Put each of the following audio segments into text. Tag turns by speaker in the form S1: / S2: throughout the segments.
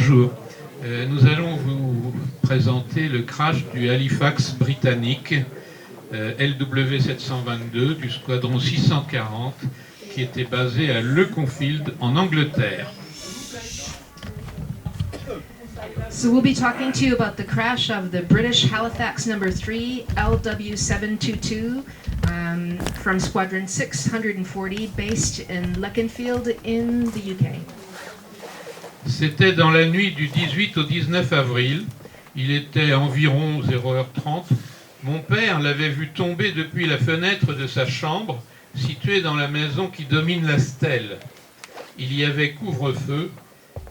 S1: Bonjour. Nous allons vous présenter le crash du Halifax britannique LW722 du squadron 640 qui était basé à Leconfield en Angleterre.
S2: So we'll be talking to you about the crash of the British Halifax number 3 LW722 from Squadron 640 based in Leconfield in the UK.
S1: C'était dans la nuit du 18 au 19 avril. Il était environ 0h30. Mon père l'avait vu tomber depuis la fenêtre de sa chambre, située dans la maison qui domine la stèle. Il y avait couvre-feu.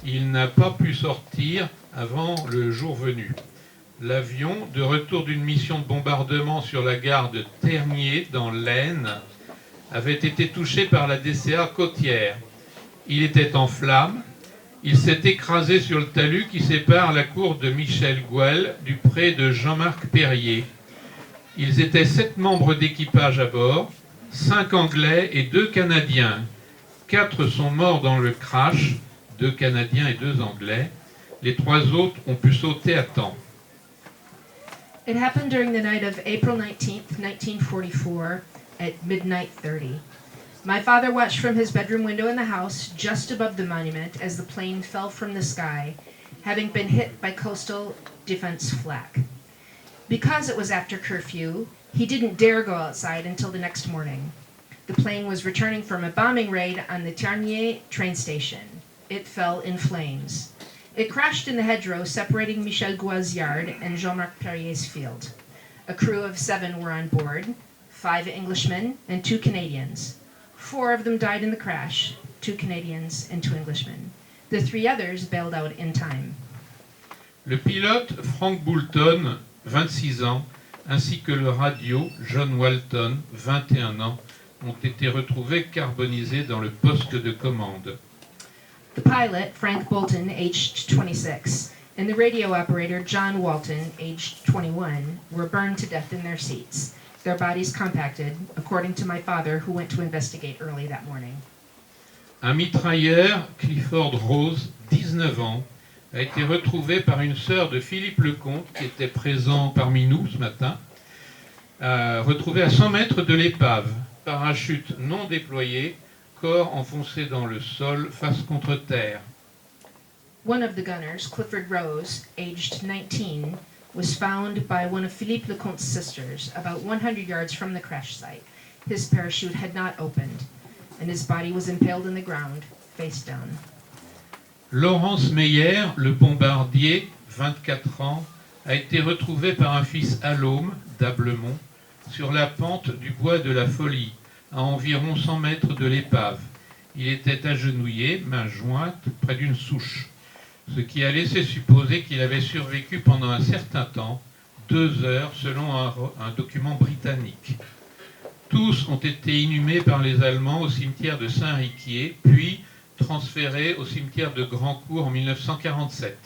S1: Il n'a pas pu sortir avant le jour venu. L'avion, de retour d'une mission de bombardement sur la gare de Tergnier, dans l'Aisne, avait été touché par la DCA côtière. Il était en flammes. Il s'est écrasé sur le talus qui sépare la cour de Michel Gouel du pré de Jean-Marc Perrier. Ils étaient 7 membres d'équipage à bord, 5 Anglais et 2 Canadiens. 4 sont morts dans le crash, 2 Canadiens et 2 Anglais. Les 3 autres ont pu sauter à temps.
S2: It happened during the night of April 19th, 1944 at midnight 30. My father watched from his bedroom window in the house just above the monument as the plane fell from the sky, having been hit by coastal defense flak. Because it was after curfew, he didn't dare go outside until the next morning. The plane was returning from a bombing raid on the Tergnier train station. It fell in flames. It crashed in the hedgerow separating Michel Gouel's yard and Jean-Marc Perrier's field. A crew of 7 were on board, 5 Englishmen and 2 Canadians. 4 of them died in the crash, 2 Canadians and 2 Englishmen. The 3 others bailed out in time.
S1: Le pilote Frank Boulton, 26 ans, ainsi que le radio John Walton, 21 ans, ont été retrouvés carbonisés dans le poste de commande.
S2: The pilot, Frank Bolton, aged 26, and the radio operator, John Walton, aged 21, were burned to death in their seats. Their bodies compacted, according to my father, who went to investigate early that morning.
S1: Un mitrailleur, Clifford Rose, 19 ans, a été retrouvé par une sœur de Philippe Lecomte, qui était présent parmi nous ce matin, retrouvé à 100 mètres de l'épave, parachute non déployé, corps enfoncé dans le sol face contre terre.
S2: One of the gunners, Clifford Rose, aged 19, was found by one of Philippe Lecomte's sisters about 100 yards from the crash site. His parachute had not opened, and his body was impaled in the ground, face down.
S1: Laurence Meyer, le bombardier, 24 ans, a été retrouvé par un fils Allôme, d'Ablemont, sur la pente du bois de la Folie, à environ 100 mètres de l'épave. Il était agenouillé, mains jointes, près d'une souche, ce qui a laissé supposer qu'il avait survécu pendant un certain temps, 2 heures selon un document britannique. Tous ont été inhumés par les Allemands au cimetière de Saint-Riquier, puis transférés au cimetière de Grandcourt en 1947.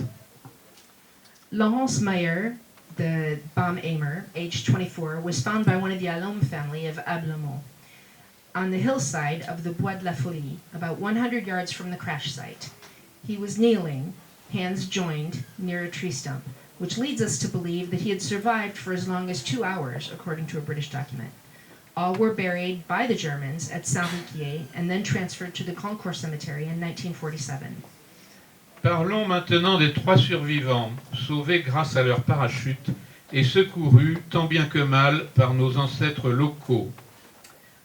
S2: Laurence Meyer, the bomb aimer, aged 24, was found by one of the Allôme family of Ablemont on the hillside of the Bois de la Folie, about 100 yards from the crash site. He was kneeling, hands joined, near a tree stump, which leads us to believe that he had survived for as long as 2 hours, according to a British document. All were buried by the Germans at Saint-Riquier and then transferred to the Grandcourt Cemetery in 1947.
S1: Parlons maintenant des 3 survivants, sauvés grâce à leur parachute et secourus tant bien que mal par nos ancêtres locaux.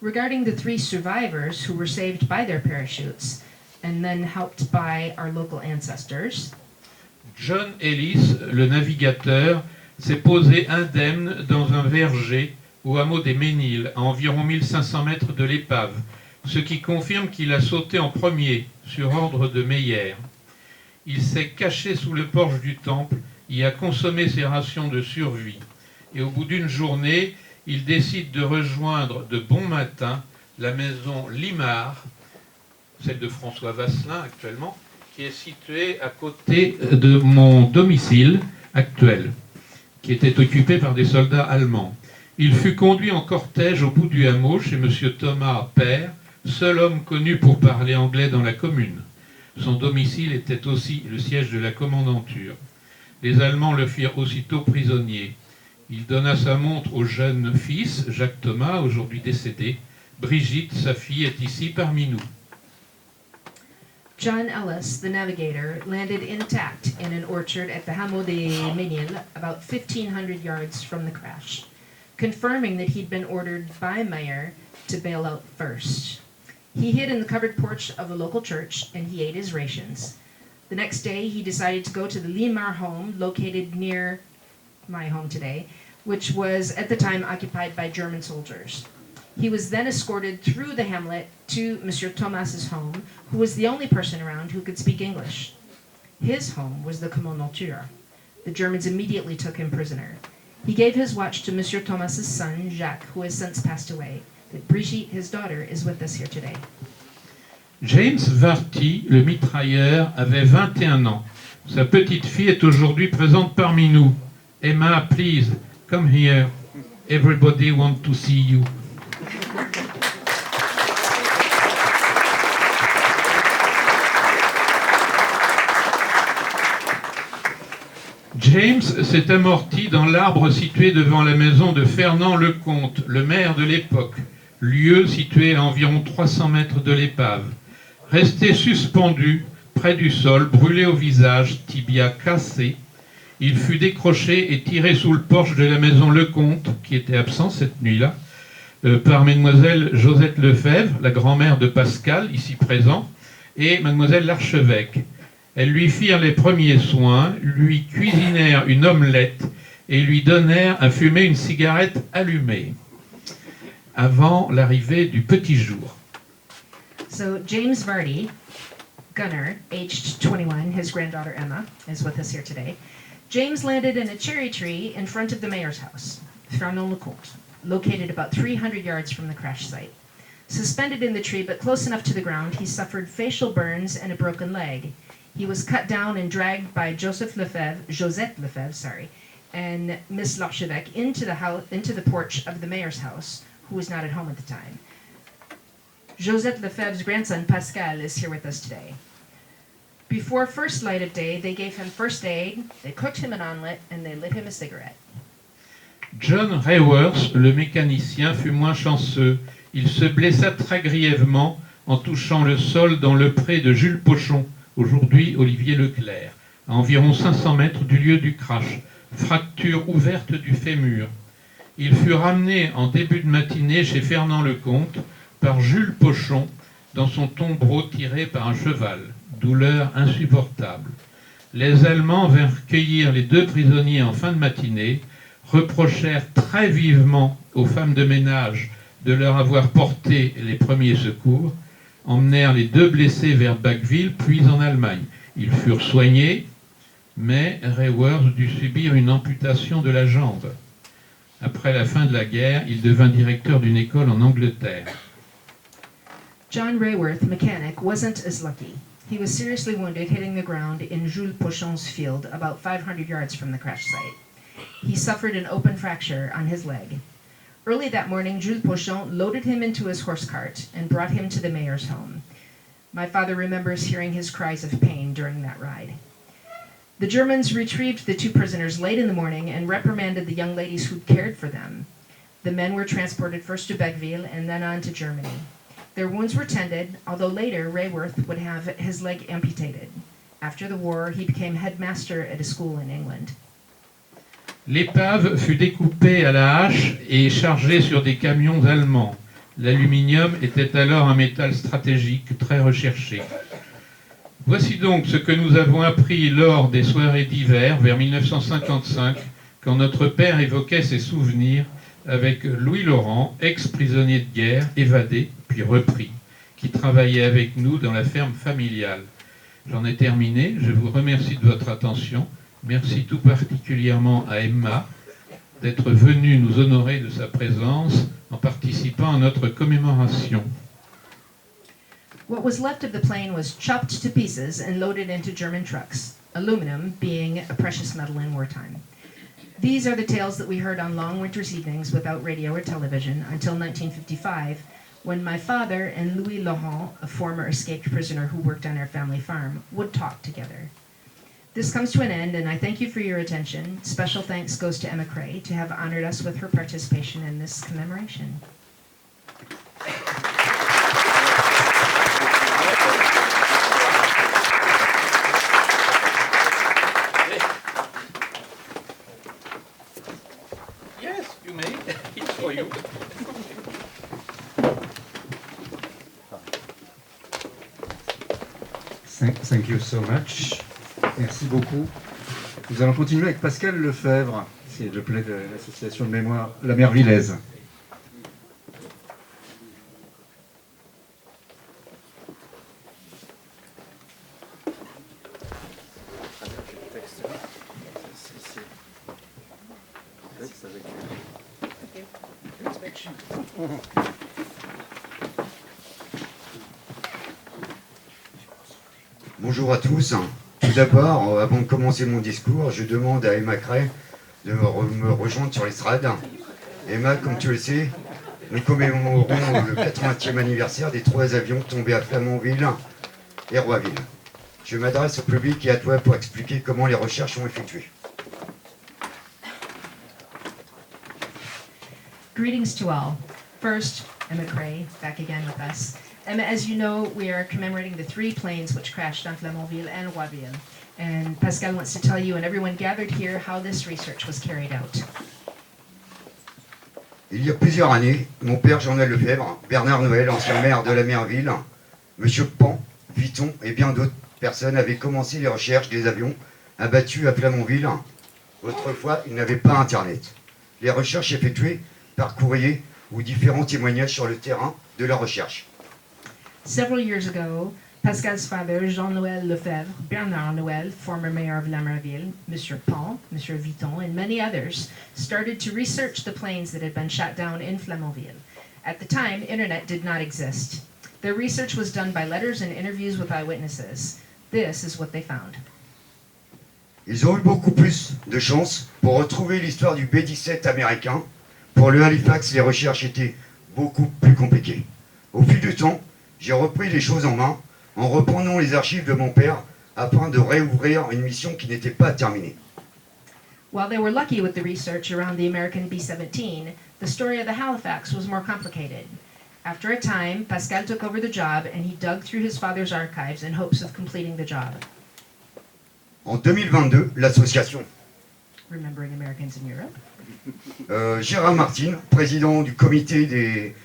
S2: Regarding the 3 survivors who were saved by their parachutes and then helped by our local ancestors,
S1: John Ellis, le navigateur, s'est posé indemne dans un verger au hameau des Méniles, à environ 1500 mètres de l'épave, ce qui confirme qu'il a sauté en premier, sur ordre de Meyer. Il s'est caché sous le porche du temple, y a consommé ses rations de survie, et au bout d'une journée, il décide de rejoindre de bon matin la maison Limard, celle de François Vasselin actuellement, qui est située à côté de mon domicile actuel, qui était occupé par des soldats allemands. Il fut conduit en cortège au bout du hameau chez M. Thomas Père, seul homme connu pour parler anglais dans la commune. Son domicile était aussi le siège de la commandanture. Les Allemands le firent aussitôt prisonnier. Il donna sa montre au jeune fils, Jacques Thomas, aujourd'hui décédé. Brigitte, sa fille, est ici parmi nous.
S2: John Ellis, the navigator, landed intact in an orchard at the Hameau des Ménil, about 1,500 yards from the crash, confirming that he'd been ordered by Meyer to bail out first. He hid in the covered porch of a local church and he ate his rations. The next day, he decided to go to the Limar home, located near my home today, which was at the time occupied by German soldiers. He was then escorted through the hamlet to Monsieur Thomas's home, who was the only person around who could speak English. His home was the Kommandantur. The Germans immediately took him prisoner. He gave his watch to Monsieur Thomas's son, Jacques, who has since passed away. But Brigitte, his daughter, is with us here today.
S1: James Varty, le mitrailleur, avait 21 ans. Sa petite fille est aujourd'hui présente parmi nous. Emma, please, come here. Everybody wants to see you. James s'est amorti dans l'arbre situé devant la maison de Fernand Lecomte, le maire de l'époque, lieu situé à environ 300 mètres de l'épave. Resté suspendu près du sol, brûlé au visage, tibia cassé, il fut décroché et tiré sous le porche de la maison Lecomte, qui était absent cette nuit-là, par mademoiselle Josette Lefebvre, la grand-mère de Pascal, ici présent, et mademoiselle l'archevêque. Elles lui firent les premiers soins, lui cuisinèrent une omelette et lui donnèrent à fumer une cigarette allumée, avant l'arrivée du petit jour.
S2: So James Varty, gunner, aged 21, his granddaughter Emma, is with us here today. James landed in a cherry tree in front of the mayor's house, Fernand-le-Comte, located about 300 yards from the crash site. Suspended in the tree but close enough to the ground, he suffered facial burns and a broken leg. He was cut down and dragged by Josette Lefebvre, and Miss L'Archevêque into the porch of the mayor's house, who was not at home at the time. Josette Lefebvre's grandson, Pascal, is here with us today. Before first light of day, they gave him first aid, they cooked him an omelet, and they lit him a cigarette.
S1: John Rayworth, le mécanicien, fut moins chanceux. Il se blessa très grièvement en touchant le sol dans le pré de Jules Pochon, aujourd'hui Olivier Leclerc, à environ 500 mètres du lieu du crash, fracture ouverte du fémur. Il fut ramené en début de matinée chez Fernand Lecomte par Jules Pochon dans son tombereau tiré par un cheval. Douleur insupportable. Les Allemands vinrent cueillir les deux prisonniers en fin de matinée, reprochèrent très vivement aux femmes de ménage de leur avoir porté les premiers secours, emmenèrent les deux blessés vers Bacqueville, puis en Allemagne. Ils furent soignés, mais Rayworth dut subir une amputation de la jambe. Après la fin de la guerre, il devint directeur d'une école en Angleterre.
S2: John Rayworth, mechanic, wasn't as lucky. He was seriously wounded hitting the ground in Jules Pochon's field, about 500 yards from the crash site. He suffered an open fracture on his leg. Early that morning, Jules Pochon loaded him into his horse cart and brought him to the mayor's home. My father remembers hearing his cries of pain during that ride. The Germans retrieved the two prisoners late in the morning and reprimanded the young ladies who'd cared for them. The men were transported first to Bacqueville and then on to Germany. Their wounds were tended, although later Rayworth would have his leg amputated. After the war, he became headmaster at a school in England.
S1: L'épave fut découpée à la hache et chargée sur des camions allemands. L'aluminium était alors un métal stratégique très recherché. Voici donc ce que nous avons appris lors des soirées d'hiver vers 1955, quand notre père évoquait ses souvenirs avec Louis Laurent, ex-prisonnier de guerre, évadé, puis repris, qui travaillait avec nous dans la ferme familiale. J'en ai terminé, je vous remercie de votre attention. Merci tout particulièrement à Emma d'être venue nous honorer de sa présence en participant à notre commémoration.
S2: What was left of the plane was chopped to pieces and loaded into German trucks, aluminum being a precious metal in wartime. These are the tales that we heard on long winter's evenings without radio or television until 1955, when my father and Louis Laurent, a former escaped prisoner who worked on our family farm, would talk together. This comes to an end, and I thank you for your attention. Special thanks goes to Emma Cray to have honored us with her participation in this commemoration.
S1: Yes, you may. It's for you.
S3: Thank you so much. Merci beaucoup. Nous allons continuer avec Pascal Lefebvre, s'il te plaît, de l'association de mémoire La Mervillaise.
S4: Bonjour à tous. Tout d'abord, avant de commencer mon discours, je demande à Emma Cray de me rejoindre sur l'estrade. Emma, comme tu le sais, nous commémorons le 80e anniversaire des 3 avions tombés à Flamanville et Roiville. Je m'adresse au public et à toi pour expliquer comment les recherches sont effectuées.
S2: Greetings to all. First, Emma Cray, back again with us. Emma, as you know, we are commemorating the 3 planes which crashed on Flamanville and Roiville. And Pascal wants to tell you and everyone gathered here how this research was carried out.
S4: Il y a plusieurs années, mon père Jean-Noël Lefebvre, Bernard Noël, ancien maire de la Merville, Monsieur Pan, Viton et bien d'autres personnes avaient commencé les recherches des avions abattus à Flamanville. Autrefois, il n'avait pas Internet. Les recherches effectuées par courrier ou différents témoignages sur le terrain de la recherche.
S2: Several years ago, Pascal's father, Jean-Noël Lefebvre, Bernard Noël, former mayor of Lamarville, Monsieur Pan, Monsieur Viton, and many others, started to research the planes that had been shot down in Flamanville. At the time, internet did not exist. Their research was done by letters and interviews with eyewitnesses. This is what they found.
S4: Ils ont eu beaucoup plus de chance pour retrouver l'histoire du B-17 américain. Pour le Halifax, les recherches étaient beaucoup plus compliquées. Au fil du temps, j'ai repris les choses en main en reprenant les archives de mon père afin de réouvrir une mission qui n'était pas terminée.
S2: While they were lucky with the research around the American B-17, the story of the Halifax was more complicated. After a time, Pascal took over the job and he dug through his father's archives in hopes of completing the job.
S4: En 2022, l'association
S2: Remembering Americans in Europe.
S4: Gérard Martin, président du comité des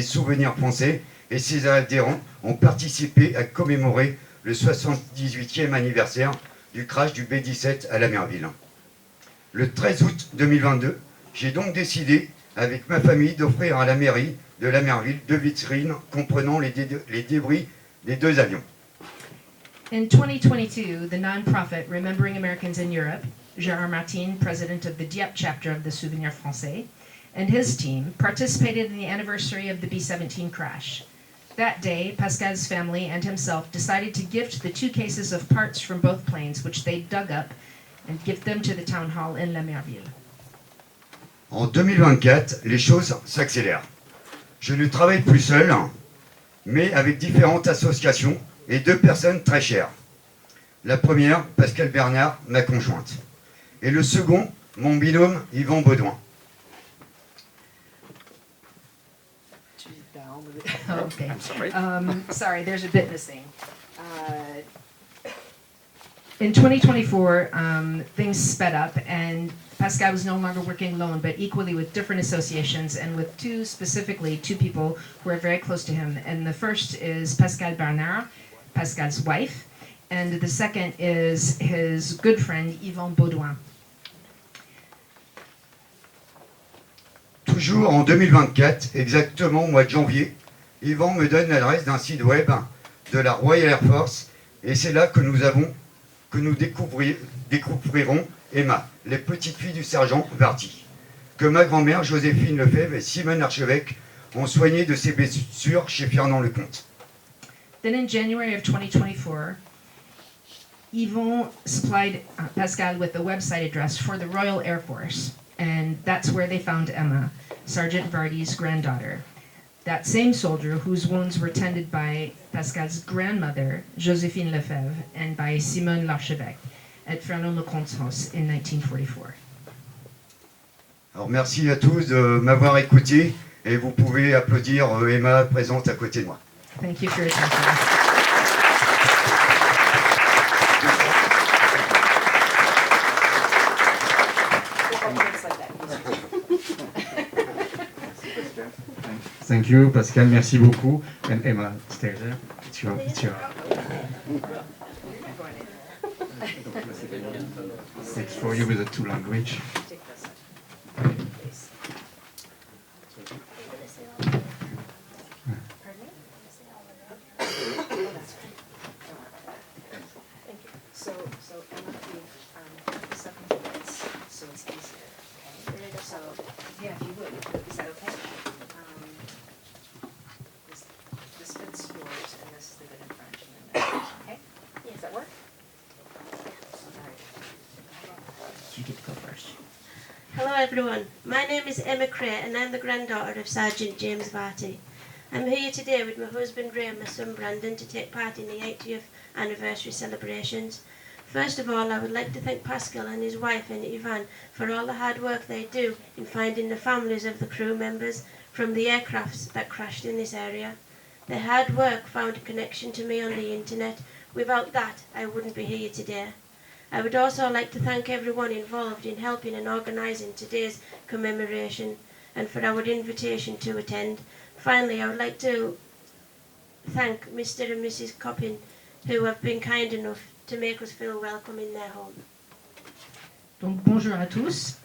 S4: souvenirs français, et ses adhérents ont participé à commémorer le 78e anniversaire du crash du B-17 à Lamerville. Le 13 août 2022, j'ai donc décidé, avec ma famille, d'offrir à la mairie de Lamerville 2 vitrines comprenant les débris des 2 avions.
S2: In 2022, the nonprofit Remembering Americans in Europe, Gérard Martin, president of the Dieppe chapter of the Souvenirs Français, and his team participated in the anniversary of the B-17 crash. That day, Pascal's family and himself decided to gift the 2 cases of parts from both planes, which they dug up, and gift them to the town hall in Lamerville.
S4: En 2024, les choses s'accélèrent. Je ne travaille plus seul, mais avec différentes associations et 2 personnes très chères. La première, Pascal Bernard, ma conjointe. Et le second, mon binôme, Yvan Baudouin.
S2: Okay. Sorry, there's a bit missing. In 2024, things sped up, and Pascal was no longer working alone, but equally with different associations, and with 2 people who are very close to him. And the first is Pascal Bernard, Pascal's wife, and the second is his good friend Yvan Baudouin.
S4: Toujours en 2024, exactement au mois de janvier, Yvan me donne l'adresse d'un site web de la Royal Air Force, et c'est là que nous découvrirons Emma, les petites filles du sergent Varty, que ma grand-mère Joséphine Lefebvre et Simone Archevêque ont soigné de ses blessures chez Fernand Lecomte.
S2: Then in January of 2024, Yvon supplied Pascal with a website address for the Royal Air Force, and that's where they found Emma, Sergeant Vardy's granddaughter. That same soldier whose wounds were tended by Pascal's grandmother, Joséphine Lefebvre, and by Simone L'Archevêque at Fernand-le-Comte's house in 1944.
S4: Alors merci à tous de m'avoir écouté et vous pouvez applaudir Emma présente à côté de moi.
S2: Thank you for your attention.
S3: Thank you, Pascal. Merci beaucoup. And Emma, stay there. It's your. It's for you with the two language.
S5: So Emma, we've 7 minutes, so it's easier. Okay. So yeah, if you would, is that okay? This fits yours, and this is the bit in French, and then that. Okay. Does that work? All right.
S2: You get to go first.
S6: Hello everyone, my name is Emma Cray and I'm the granddaughter of Sergeant James Varty. I'm here today with my husband Ray and my son Brandon to take part in the 80th anniversary celebrations. First of all, I would like to thank Pascal and his wife and Yvonne for all the hard work they do in finding the families of the crew members from the aircrafts that crashed in this area. Their hard work found a connection to me on the internet. Without that, I wouldn't be here today. I would also like to thank everyone involved in helping and organising today's commemoration and for our invitation to attend. Finally, I would like to thank Mr. and Mrs. Coppin who have been kind enough to make us feel welcome in their home.
S2: Donc bonjour à tous.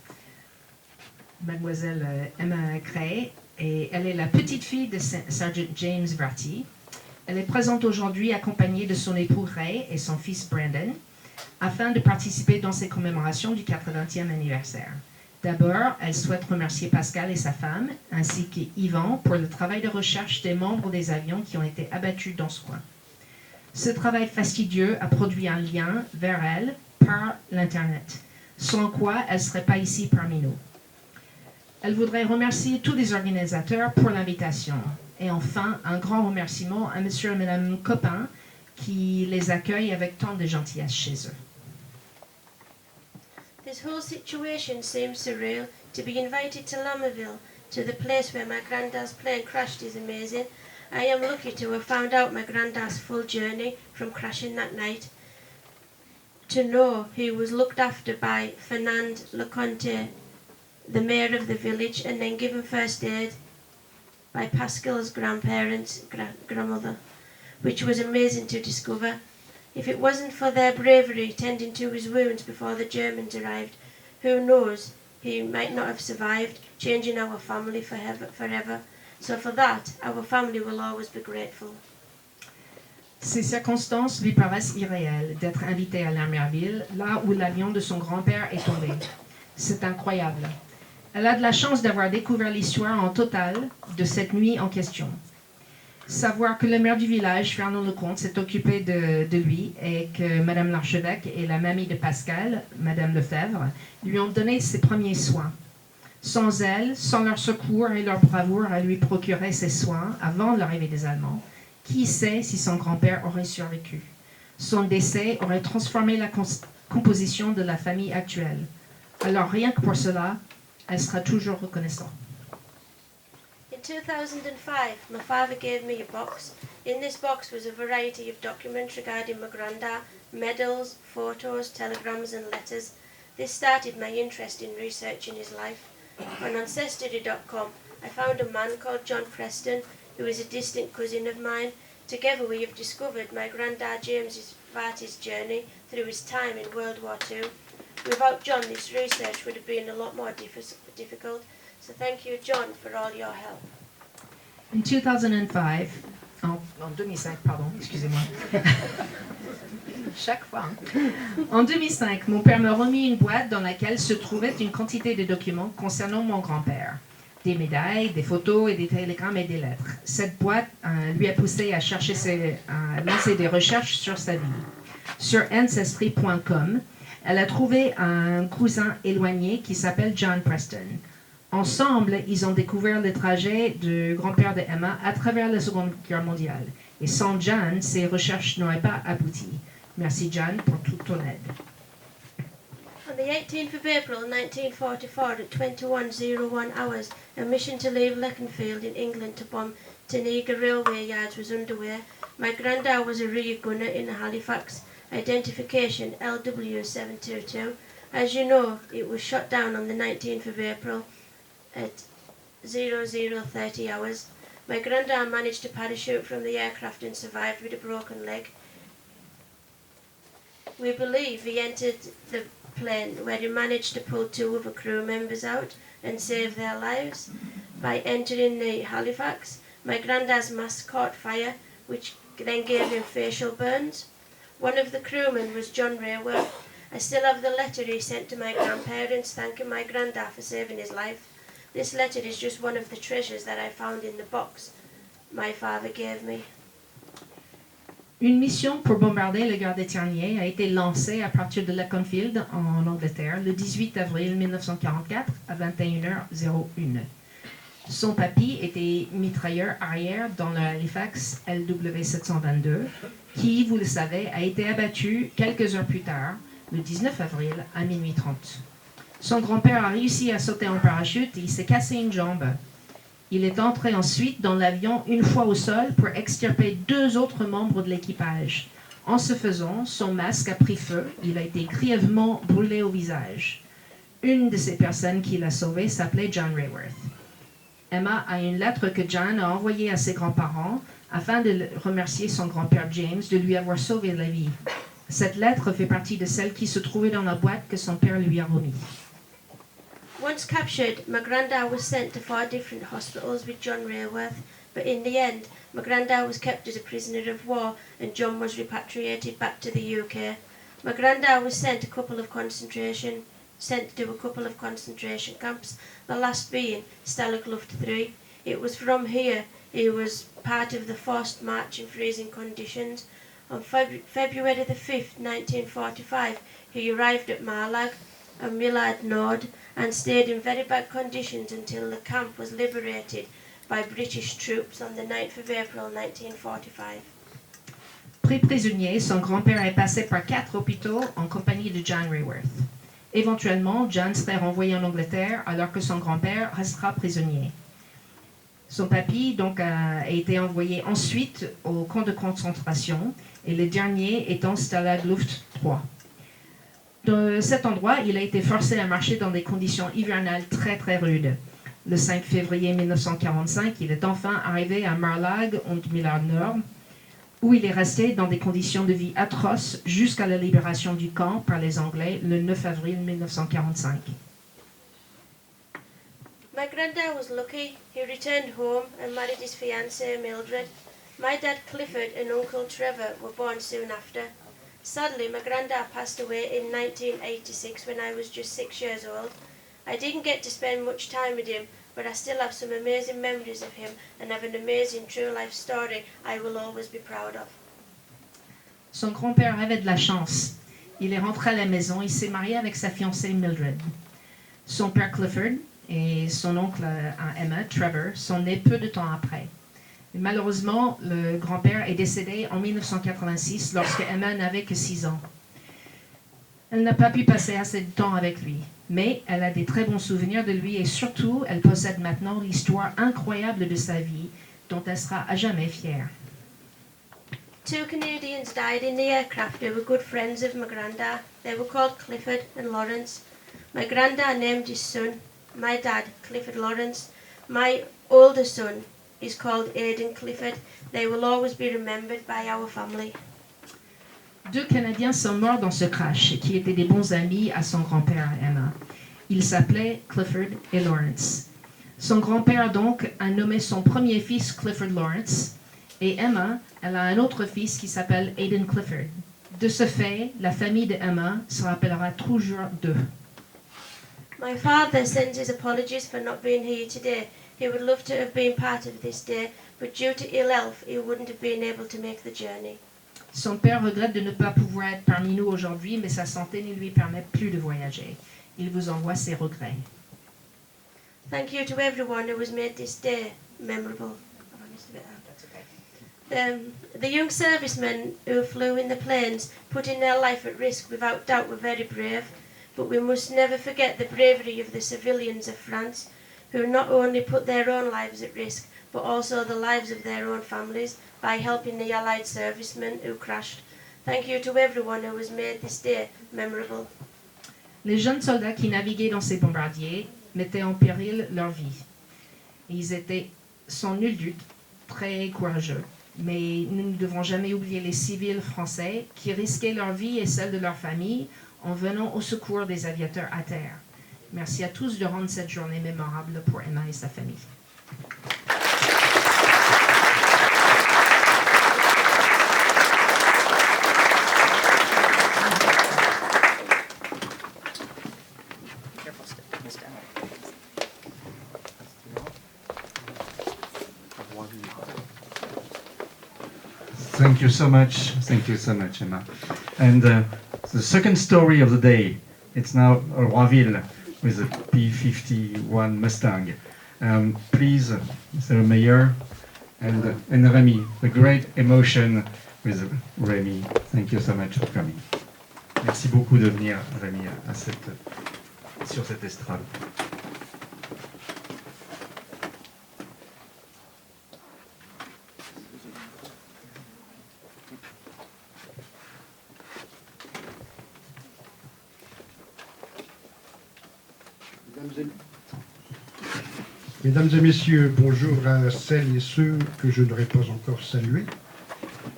S2: Mademoiselle Emma Cray, et elle est la petite fille de Sergeant James Varty. Elle est présente aujourd'hui accompagnée de son époux Ray et son fils Brandon, afin de participer dans ces commémorations du 80e anniversaire. D'abord, elle souhaite remercier Pascal et sa femme, ainsi qu'Yvan, pour le travail de recherche des membres des avions qui ont été abattus dans ce coin. Ce travail fastidieux a produit un lien vers elle par l'Internet, sans quoi elle ne serait pas ici parmi nous. Elle voudrait remercier tous les organisateurs pour l'invitation. Et enfin, un grand remerciement à Monsieur et Madame Coppin qui les accueillent avec tant de gentillesse chez eux.
S6: This whole situation seems surreal. To be invited to Lammerville, to the place where my granddad's plane crashed, is amazing. I am lucky to have found out my granddad's full journey from crashing that night. To know he was looked after by Fernand Leconte, the mayor of the village, and then given first aid by Pascal's grandparents, grandmother, which was amazing to discover. If it wasn't for their bravery tending to his wounds before the Germans arrived, who knows, he might not have survived, changing our family forever. So for that, our family will always be grateful.
S2: Ces circonstances lui paraissent irréelles d'être invité à Lammerville, là où l'avion de son grand-père est tombé. C'est incroyable. Elle a de la chance d'avoir découvert l'histoire en total de cette nuit en question. Savoir que le maire du village, Fernand Lecomte, s'est occupé de lui et que Madame l'Archevêque et la mamie de Pascal, Madame Lefebvre, lui ont donné ses premiers soins. Sans elle, sans leur secours et leur bravoure à lui procurer ses soins avant l'arrivée des Allemands, qui sait si son grand-père aurait survécu. Son décès aurait transformé la composition de la famille actuelle. Alors rien que pour cela, elle sera toujours reconnaissante.
S6: In 2005, my father gave me a box. In this box was a variety of documents regarding my granddad, medals, photos, telegrams and letters. This started my interest in researching his life. On Ancestry.com, I found a man called John Preston, who is a distant cousin of mine. Together we have discovered my granddad James Varty's journey through his time in World War II. Without John, this research would have been a lot more difficult. So thank you, John, for all your help.
S2: In 2005, en 2005, pardon, excusez-moi. Chaque fois. En 2005, mon père me remit une boîte dans laquelle se trouvait une quantité de documents concernant mon grand-père. Des médailles, des photos et des télégrammes et des lettres. Cette boîte lui a poussé à lancer des recherches sur sa vie. Sur Ancestry.com, elle a trouvé un cousin éloigné qui s'appelle John Preston. Ensemble, ils ont découvert le trajet du grand-père de Emma à travers la Seconde Guerre mondiale. Et sans Jan, ces recherches n'auraient pas abouti. Merci Jan pour toute ton aide.
S6: On the 18th of April 1944 at 21:01 hours, a mission to leave Leconfield in England to bomb Taniga railway yards was underway. My granddad was a rear gunner in Halifax, identification LW722. As you know, it was shot down on the 19th of April at 00:30 hours. My granddad managed to parachute from the aircraft and survived with a broken leg. We believe he entered the plane where he managed to pull 2 of the crew members out and save their lives. By entering the Halifax, my granddad's mask caught fire, which then gave him facial burns. One of the crewmen was John Rayworth. I still have the letter he sent to my grandparents thanking my granddad for saving his life. This letter is just one of the treasures that I found in the box my father gave me.
S2: Une mission pour bombarder le gare d'Éternier a été lancée à partir de Leconfield, en Angleterre, le 18 avril 1944 à 21h01. Son papy était mitrailleur arrière dans le Halifax LW722, qui, vous le savez, a été abattu quelques heures plus tard, le 19 avril à minuit 30. Son grand-père a réussi à sauter en parachute et il s'est cassé une jambe. Il est entré ensuite dans l'avion une fois au sol pour extirper 2 autres membres de l'équipage. En ce faisant, son masque a pris feu, il a été grièvement brûlé au visage. Une de ces personnes qui l'a sauvé s'appelait John Rayworth. Emma a une lettre que John a envoyée à ses grands-parents afin de remercier son grand-père James de lui avoir sauvé la vie. Cette lettre fait partie de celle qui se trouvait dans la boîte que son père lui a remise.
S6: Once captured, my granddad was sent to 4 different hospitals with John Rayworth, but in the end, my granddad was kept as a prisoner of war and John was repatriated back to the UK. My granddad was sent to do a couple of concentration camps, the last being Stalag Luft 3. It was from here he was part of the forced march in freezing conditions. On February the 5th, 1945, he arrived at Marlag and Millard Nord and stayed in very bad conditions until the camp was liberated by British troops on the 9th of April 1945.
S2: Pris prisonnier, son grand-père est passé par 4 hôpitaux en compagnie de John Rayworth. Éventuellement, John serait renvoyé en Angleterre alors que son grand-père restera prisonnier. Son papy donc a été envoyé ensuite au camp de concentration et le dernier étant Stalag Luft 3. De cet endroit, il a été forcé à marcher dans des conditions hivernales très très rudes. Le 5 février 1945, il est enfin arrivé à Marlag und Millard Nord, où il est resté dans des conditions de vie atroces jusqu'à la libération du camp par les Anglais le 9 avril 1945.
S6: My granddad was lucky. He returned home and married his fiancée Mildred. My dad Clifford and Uncle Trevor were born soon after. Sadly, my granddad passed away in 1986 when I was just 6 years old. I didn't get to spend much time with him, but I still have some amazing memories of him and have an amazing true life story I will always be proud of.
S2: Son grand-père avait de la chance. Il est rentré à la maison, il s'est marié avec sa fiancée Mildred. Son père Clifford et son oncle à Emma, Trevor, sont nés peu de temps après. Malheureusement, le grand-père est décédé en 1986 lorsque Emma n'avait que 6 ans. Elle n'a pas pu passer assez de temps avec lui, mais elle a des très bons souvenirs de lui et surtout, elle possède maintenant l'histoire incroyable de sa vie dont elle sera à jamais fière.
S6: 2 Canadians died in the aircraft who were good friends of my granddad. They were called Clifford and Lawrence. My granddad named his son, my dad, Clifford Lawrence. My older son is called Aidan Clifford. They will always be remembered by our family.
S2: 2 Canadiens sont morts dans ce crash, qui étaient des bons amis à son grand-père Emma. Ils s'appelaient Clifford et Lawrence. Son grand-père donc a nommé son premier fils Clifford Lawrence et Emma, elle a un autre fils qui s'appelle Aidan Clifford. De ce fait, la famille de Emma se rappellera toujours d'eux.
S6: My father sends his apologies for not being here today. He would love to have been part of this day, but due to ill health, he wouldn't have been able to make the journey.
S2: Son père regrette de ne pas pouvoir être parmi nous aujourd'hui, mais sa santé ne lui permet plus de voyager. Il vous envoie ses regrets.
S6: Thank you to everyone who has made this day memorable. Have I missed a bit out?
S2: That's okay.
S6: The young servicemen who flew in the planes, putting their life at risk without doubt, were very brave, but we must never forget the bravery of the civilians of France, who not only put their own lives at risk, but also the lives of their own families by helping the Allied servicemen who crashed. Thank you to everyone who has made this day memorable.
S2: Les jeunes soldats qui naviguaient dans ces bombardiers mettaient en péril leur vie. Ils étaient sans nul doute très courageux, mais nous ne devons jamais oublier les civils français qui risquaient leur vie et celle de leur famille en venant au secours des aviateurs à terre. Merci à tous de rendre cette journée mémorable pour Emma et sa famille.
S3: Thank you so much. Thank you so much, Emma. And the second story of the day, it's now Roiville with a P-51 Mustang. Please, Mr. Mayor and Rémi, the great emotion with Rémi. Thank you so much for coming. Merci beaucoup de venir, Rémi, sur cette estrade.
S7: Mesdames et messieurs, bonjour à celles et ceux que je n'aurais pas encore salués.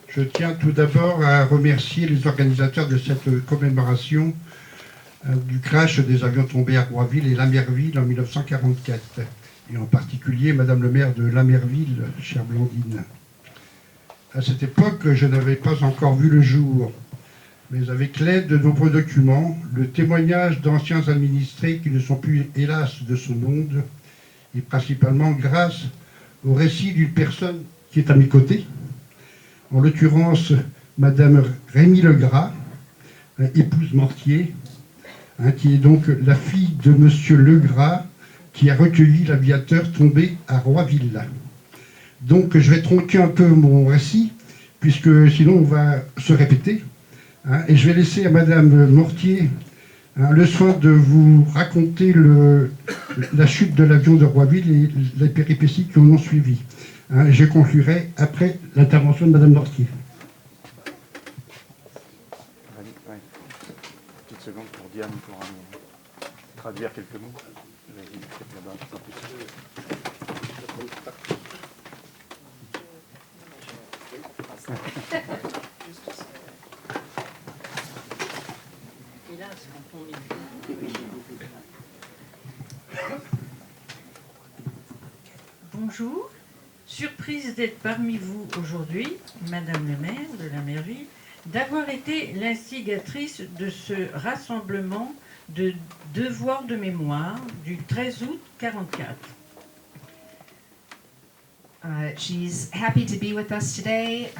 S7: Je tiens tout d'abord à remercier les organisateurs de cette commémoration du crash des avions tombés à Roiville et Lamerville en 1944, et en particulier Madame le maire de Lamerville, chère Blandine. À cette époque, je n'avais pas encore vu le jour, mais avec l'aide de nombreux documents, le témoignage d'anciens administrés qui ne sont plus, hélas, de ce monde, et principalement grâce au récit d'une personne qui est à mes côtés, en l'occurrence Madame Rémi Legras, épouse Mortier, qui est donc la fille de Monsieur Legras, qui a recueilli l'aviateur tombé à Roiville. Donc je vais tronquer un peu mon récit, puisque sinon on va se répéter, et je vais laisser à Madame Mortier le soin de vous raconter la chute de l'avion de Roiville et les péripéties qui en ont suivi. Je conclurai après l'intervention de Madame Mortier.
S3: Ouais. Petite seconde pour Diane pour traduire quelques mots.
S8: Bonjour, surprise d'être parmi vous aujourd'hui, Madame le maire de Lamerville, d'avoir été l'instigatrice de ce rassemblement de devoirs de mémoire du 13 août 1944.
S2: She's happy to be with us today,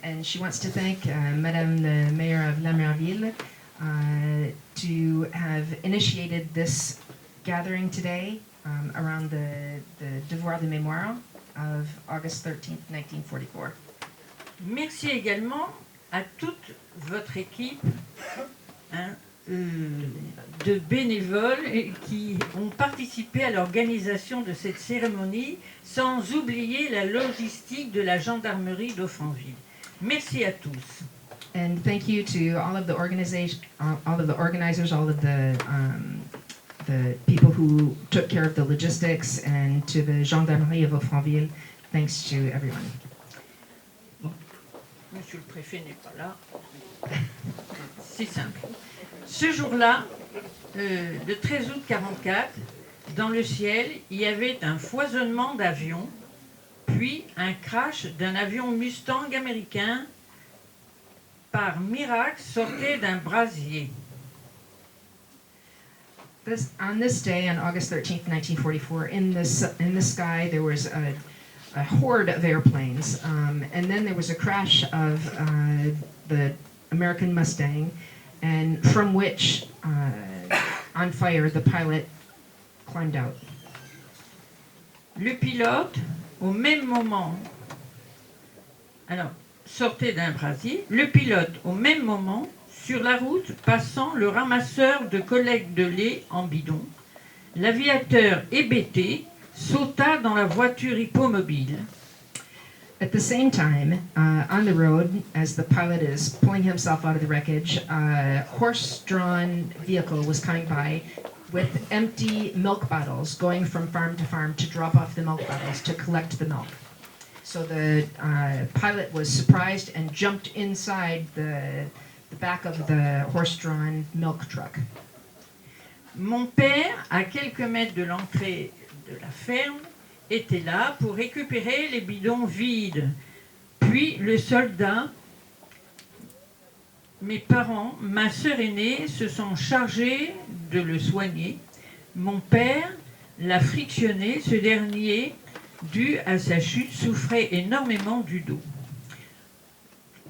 S2: and she wants to thank Madame the Mayor of Lamerville to have initiated this gathering today around the Devoir de Mémoire of August 13th, 1944.
S8: Merci également à toute votre équipe de bénévoles qui ont participé à l'organisation de cette cérémonie, sans oublier la logistique de la gendarmerie d'Offranville. Merci à tous.
S2: And thank you to all of the organizers, all of the people who took care of the logistics, and to the Gendarmerie of Offranville. Thanks to everyone.
S8: Bon. Monsieur le préfet n'est pas là. C'est simple. Ce jour-là, le 13 août 1944, dans le ciel, il y avait un foisonnement d'avions, puis un crash d'un avion Mustang américain par miracle sortait d'un brasier.
S2: On this day, on August 13th, 1944, in the sky there was a horde of airplanes, and then there was a crash of the American Mustang, and from which, on fire, the pilot climbed out.
S8: Le pilote, au même moment, alors, sortait d'un brasier, le pilote, au même moment, sur la route, passant le ramasseur de collecte de lait en bidon, l'aviateur hébété sauta dans la voiture hippomobile.
S2: At the same time, on the road, as the pilot is pulling himself out of the wreckage, a horse-drawn vehicle was coming by with empty milk bottles going from farm to farm to drop off the milk bottles to collect the milk. So the pilot was surprised and jumped inside the back of the horse-drawn milk truck.
S8: Mon père, à quelques mètres de l'entrée de la ferme, était là pour récupérer les bidons vides. Puis le soldat, mes parents, ma sœur aînée se sont chargés de le soigner. Mon père l'a frictionné, ce dernier, dû à sa chute, souffrait énormément du dos.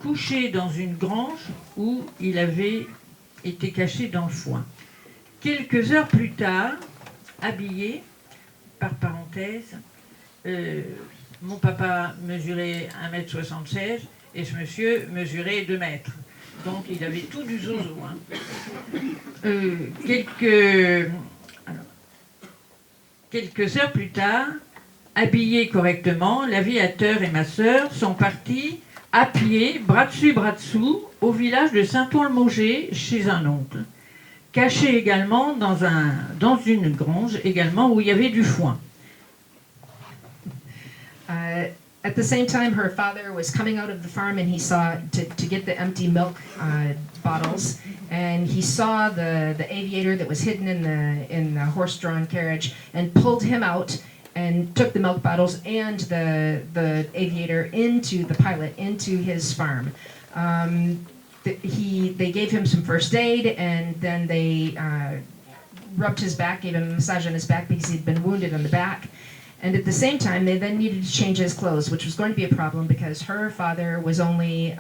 S8: Couché dans une grange où il avait été caché dans le foin. Quelques heures plus tard, habillé, par parenthèse, mon papa mesurait 1,76 m et ce monsieur mesurait 2 mètres. Donc il avait tout du zozo. Quelques heures plus tard, habillés correctement, l'aviateur et ma sœur sont partis à pied, bras dessus, bras dessous, au village de Saint-Paul-Mauger, chez un oncle. Cachés également dans une grange, également où il y avait du foin.
S2: At the same time, her father was coming out of the farm and he saw to get the empty milk bottles, and he saw the aviator that was hidden in the horse-drawn carriage and pulled him out and took the milk bottles and the aviator into the pilot, into his farm. They gave him some first aid, and then they rubbed his back, gave him a massage on his back because he'd been wounded on the back. And at the same time, they then needed to change his clothes, which was going to be a problem because her father was only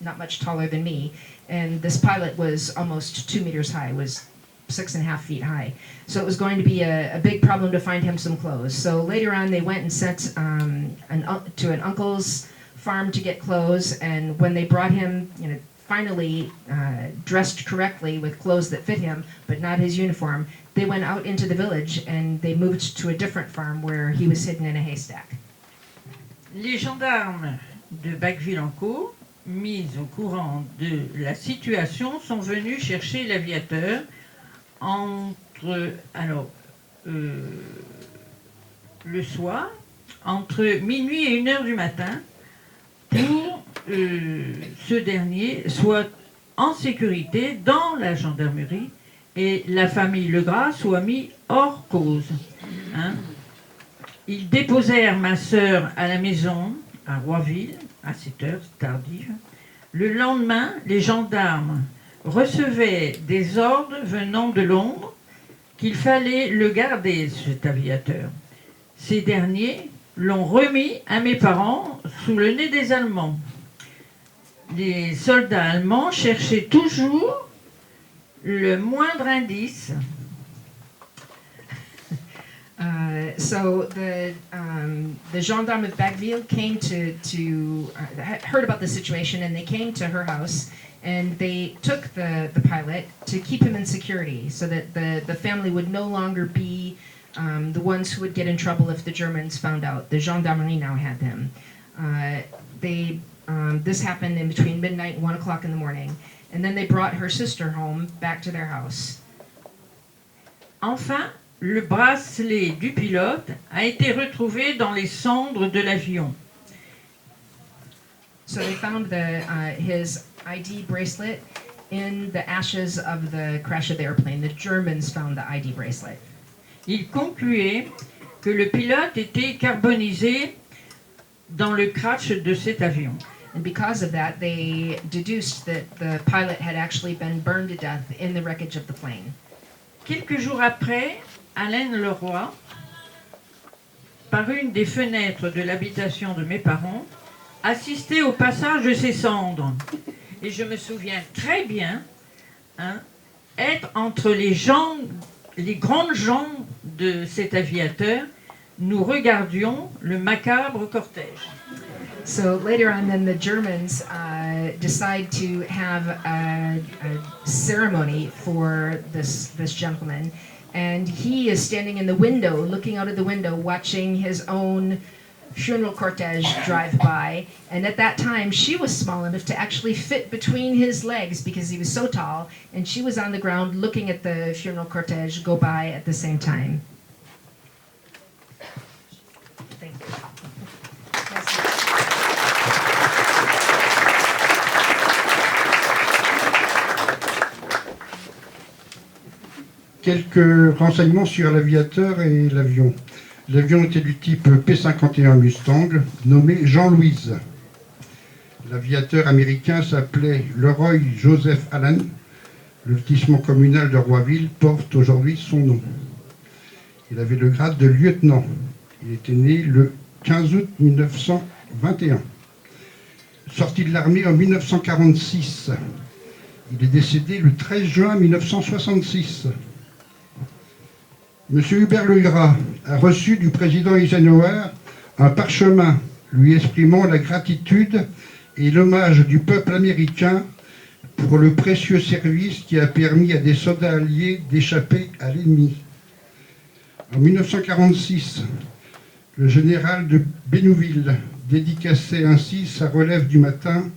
S2: not much taller than me, and this pilot was almost 2 meters high, was 6.5 feet high. So it was going to be a big problem to find him some clothes. So later on, they went and sent to an uncle's farm to get clothes, and when they brought him, finally dressed correctly with clothes that fit him, but not his uniform, they went out into the village and they moved to a different farm where he was hidden in a haystack.
S8: Les gendarmes de Bacqueville-en-Caux, mis au courant de la situation, sont venus chercher l'aviateur le soir, entre minuit et 1h du matin, pour ce dernier soit en sécurité dans la gendarmerie et la famille Legras soit mis hors cause. Ils déposèrent ma sœur à la maison, à Roiville, à 7 heures tardive. Le lendemain, les gendarmes recevaient des ordres venant de Londres qu'il fallait le garder, cet aviateur. Ces derniers l'ont remis à mes parents sous le nez des Allemands. Les soldats allemands cherchaient toujours le moindre indice.
S2: So the gendarme of Bacqueville came heard about the situation, and they came to her house, and they took the pilot to keep him in security, so that the family would no longer be the ones who would get in trouble if the Germans found out. The gendarmerie now had him. This happened in between midnight and 1 o'clock in the morning, and then they brought her sister home back to their house.
S8: Enfin, le bracelet du pilote a été retrouvé dans les cendres de l'avion.
S2: So they found his ID bracelet in the ashes of the crash of the airplane. The Germans found the ID bracelet.
S8: Il concluait que le pilote était carbonisé dans le crash de cet avion.
S2: And because of that, they deduced that the pilot had actually been burned to death in the wreckage of the plane.
S8: Quelques jours après, Alain Leroy, par une des fenêtres de l'habitation de mes parents, assistait au passage de ces cendres. Et je me souviens très bien être entre les grandes jambes de cet aviateur, nous regardions le macabre cortège.
S2: So later on, then the Germans decide to have a ceremony for this gentleman, and he is standing in the window, looking out of the window, watching his own funeral cortege drive by. And at that time, she was small enough to actually fit between his legs because he was so tall, and she was on the ground looking at the funeral cortege go by at the same time. Thank you.
S7: Quelques renseignements sur l'aviateur et l'avion. L'avion était du type P-51 Mustang, nommé Jean-Louise. L'aviateur américain s'appelait Leroy Joseph Allen. Le lotissement communal de Roiville porte aujourd'hui son nom. Il avait le grade de lieutenant. Il était né le 15 août 1921. Sorti de l'armée en 1946. Il est décédé le 13 juin 1966. M. Hubert Legras a reçu du président Eisenhower un parchemin lui exprimant la gratitude et l'hommage du peuple américain pour le précieux service qui a permis à des soldats alliés d'échapper à l'ennemi. En 1946, le général de Bénouville dédicaçait ainsi sa relève du matin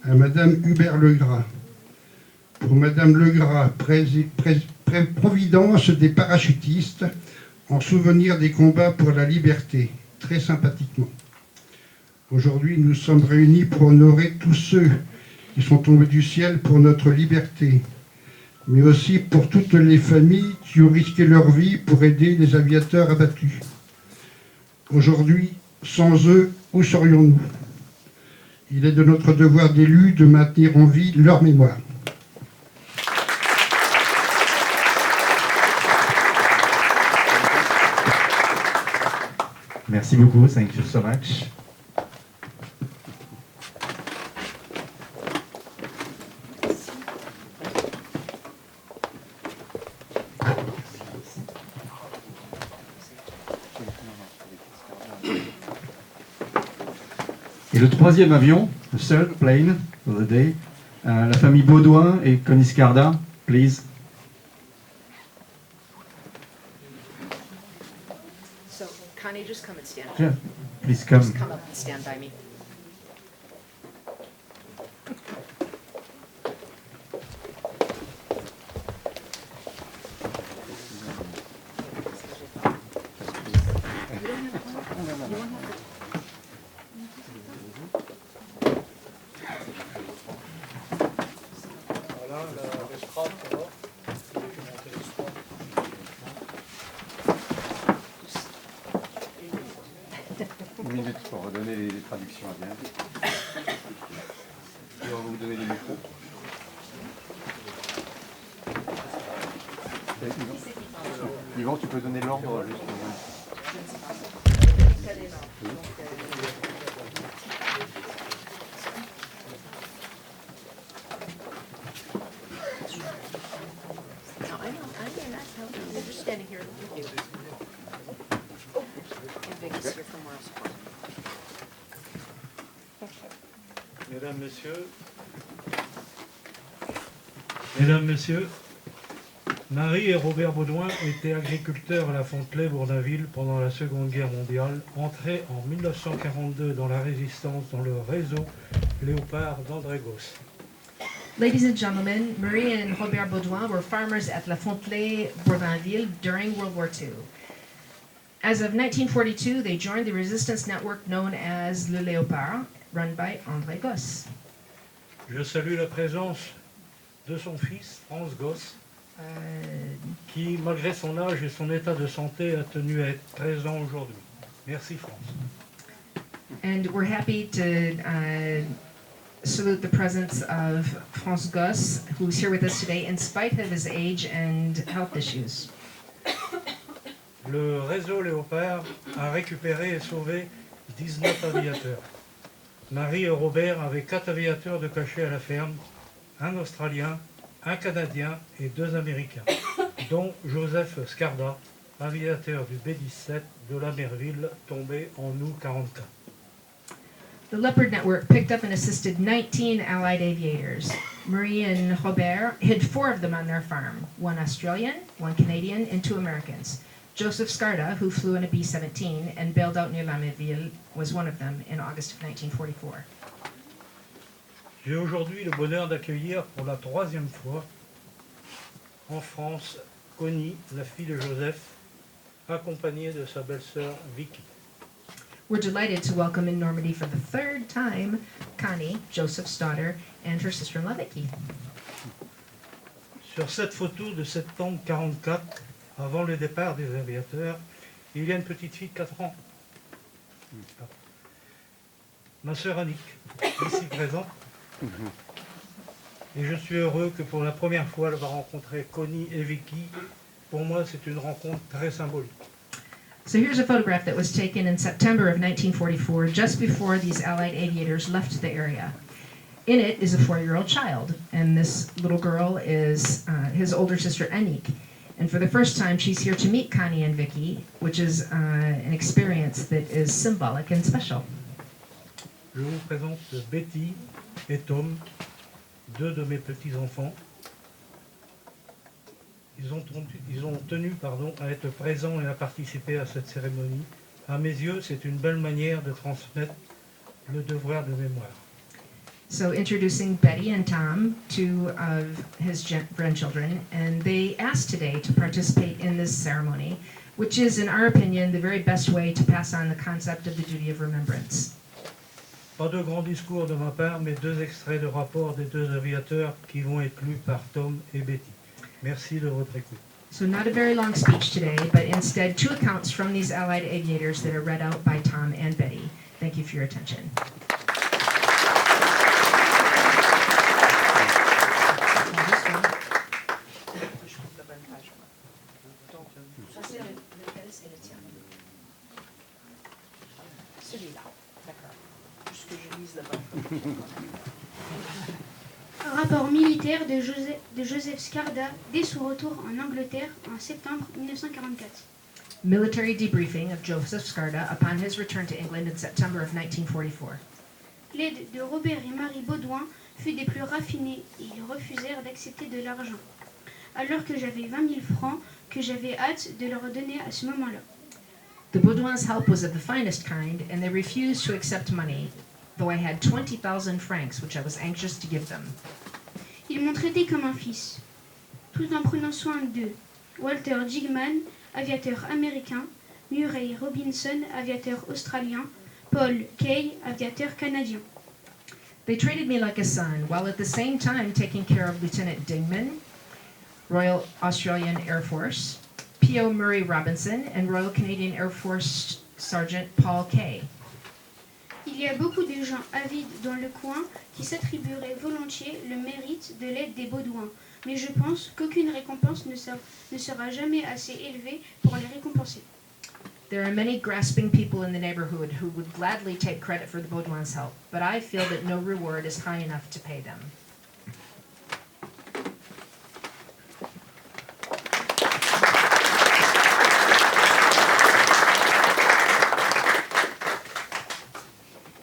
S7: à Madame Hubert Legras. Pour Madame Legras, providence des parachutistes, en souvenir des combats pour la liberté, très sympathiquement. Aujourd'hui, nous sommes réunis pour honorer tous ceux qui sont tombés du ciel pour notre liberté, mais aussi pour toutes les familles qui ont risqué leur vie pour aider les aviateurs abattus. Aujourd'hui, sans eux, où serions-nous? Il est de notre devoir d'élus de maintenir en vie leur mémoire.
S3: Merci beaucoup, thank you so much. Et le troisième avion, the third plane of the day, la famille Baudouin et Coniscarda, please.
S5: So, Connie, just come and stand.
S3: Yeah, please come.
S5: Just come up and stand by me.
S9: Une minute pour redonner les traductions à bien. Et on va vous donner les micros. Yvan, tu peux donner l'ordre juste.
S5: No, I know, I'm not helping. They're just standing here with you. And Vicky's here from Morris Point.
S10: Mesdames, Messieurs, Marie et Robert Baudouin étaient agriculteurs à la Fontenay-Bournaville pendant la Seconde Guerre mondiale, entrés en 1942 dans la résistance dans le réseau Léopard d'André Gauss.
S2: Ladies and gentlemen, Marie and Robert Baudouin were farmers at La Fontenay-Bournaville during World War II. As of 1942, they joined the resistance network known as Le Léopard, run by André Gauss.
S10: Je salue la présence de son fils, Franz Gauss, qui, malgré son âge et son état de santé, a tenu à être présent aujourd'hui. Merci, Franz.
S2: And we're happy to salute the presence of Franz Gauss, who's here with us today in spite of his age and health issues.
S10: Le réseau Léopard a récupéré et sauvé 19 aviateurs. Marie et Robert avaient 4 aviateurs de cachet à la ferme, un Australien, un Canadien et 2 Américains, dont Joseph Scarda, aviateur du B-17 de la Merville, tombé en août 1944.
S2: The Leopard Network picked up and assisted 19 Allied aviators. Marie and Robert hid 4 of them on their farm, 1 Australian, 1 Canadian, and 2 Americans. Joseph Scarda, who flew in a B-17 and bailed out near La Merville, was one of them in August of 1944.
S10: J'ai aujourd'hui le bonheur d'accueillir pour la 3e fois en France Connie, la fille de Joseph, accompagnée de sa belle-sœur Vicky.
S2: We're delighted to welcome in Normandy for the 3rd time Connie, Joseph's daughter, and her sister-in-law Vicky.
S10: Sur cette photo de septembre 1944, avant le départ des aviateurs, il y a une petite fille de 4 ans. Ma sœur Annick, ici présente. Et je suis heureux que pour la première fois, elle va rencontrer Connie et Vicky. Pour moi, c'est une rencontre très symbolique.
S2: So here's a photograph that was taken in September of 1944, just before these Allied aviators left the area. In it is a 4-year-old child, and this little girl is his older sister Annick. And for the first time, she's here to meet Connie and Vicky, which is an experience that is symbolic and special.
S10: Je vous présente Betty et Tom, 2 de mes petits-enfants. Ils ont tenu à être présents et à participer à cette cérémonie. À mes yeux, c'est une belle manière de transmettre le devoir de mémoire.
S2: So introducing Betty and Tom, 2 of his grandchildren, and they asked today to participate in this ceremony, which is, in our opinion, the very best way to pass on the concept of the duty of remembrance.
S10: Pas de grand discours de ma part, mais 2 extraits de rapport des 2 aviateurs qui vont être lus par Tom et Betty. Merci de votre écoute.
S2: So not a very long speech today, but instead 2 accounts from these Allied aviators that are read out by Tom and Betty. Thank you for your attention.
S5: Ça, c'est lequel, c'est le tien. Celui-là, d'accord. Juste que je lise là-bas.
S11: Rapport militaire de Joseph Scarda dès son retour en Angleterre en septembre 1944.
S2: Military debriefing of Joseph Scarda upon his return to England in September of 1944.
S11: L'aide de Robert et Marie Baudouin fut des plus raffinées et ils refusèrent d'accepter de l'argent, alors que j'avais 20 000 francs que j'avais hâte de leur donner à ce moment-là.
S2: The Baudouins' help was of the finest kind, and they refused to accept money, though I had 20,000 francs, which I was anxious to give them.
S11: Ils m'ont traité comme un fils, tout en prenant soin d'eux. Walter Jigman, aviateur américain, Murray Robinson, aviateur australien, Paul Kay, aviateur canadien.
S2: They treated me like a son, while at the same time taking care of Lieutenant Dingman, Royal Australian Air Force, P.O. Murray Robinson, and Royal Canadian Air Force Sergeant Paul Kay.
S11: Il y a beaucoup de gens avides dans le coin qui s'attribueraient volontiers le mérite de l'aide des Baudouins, mais je pense qu'aucune récompense ne sera jamais assez élevée pour les récompenser.
S2: There are many grasping people in the neighborhood who would gladly take credit for the Baudouins' help, but I feel that no reward is high enough to pay them.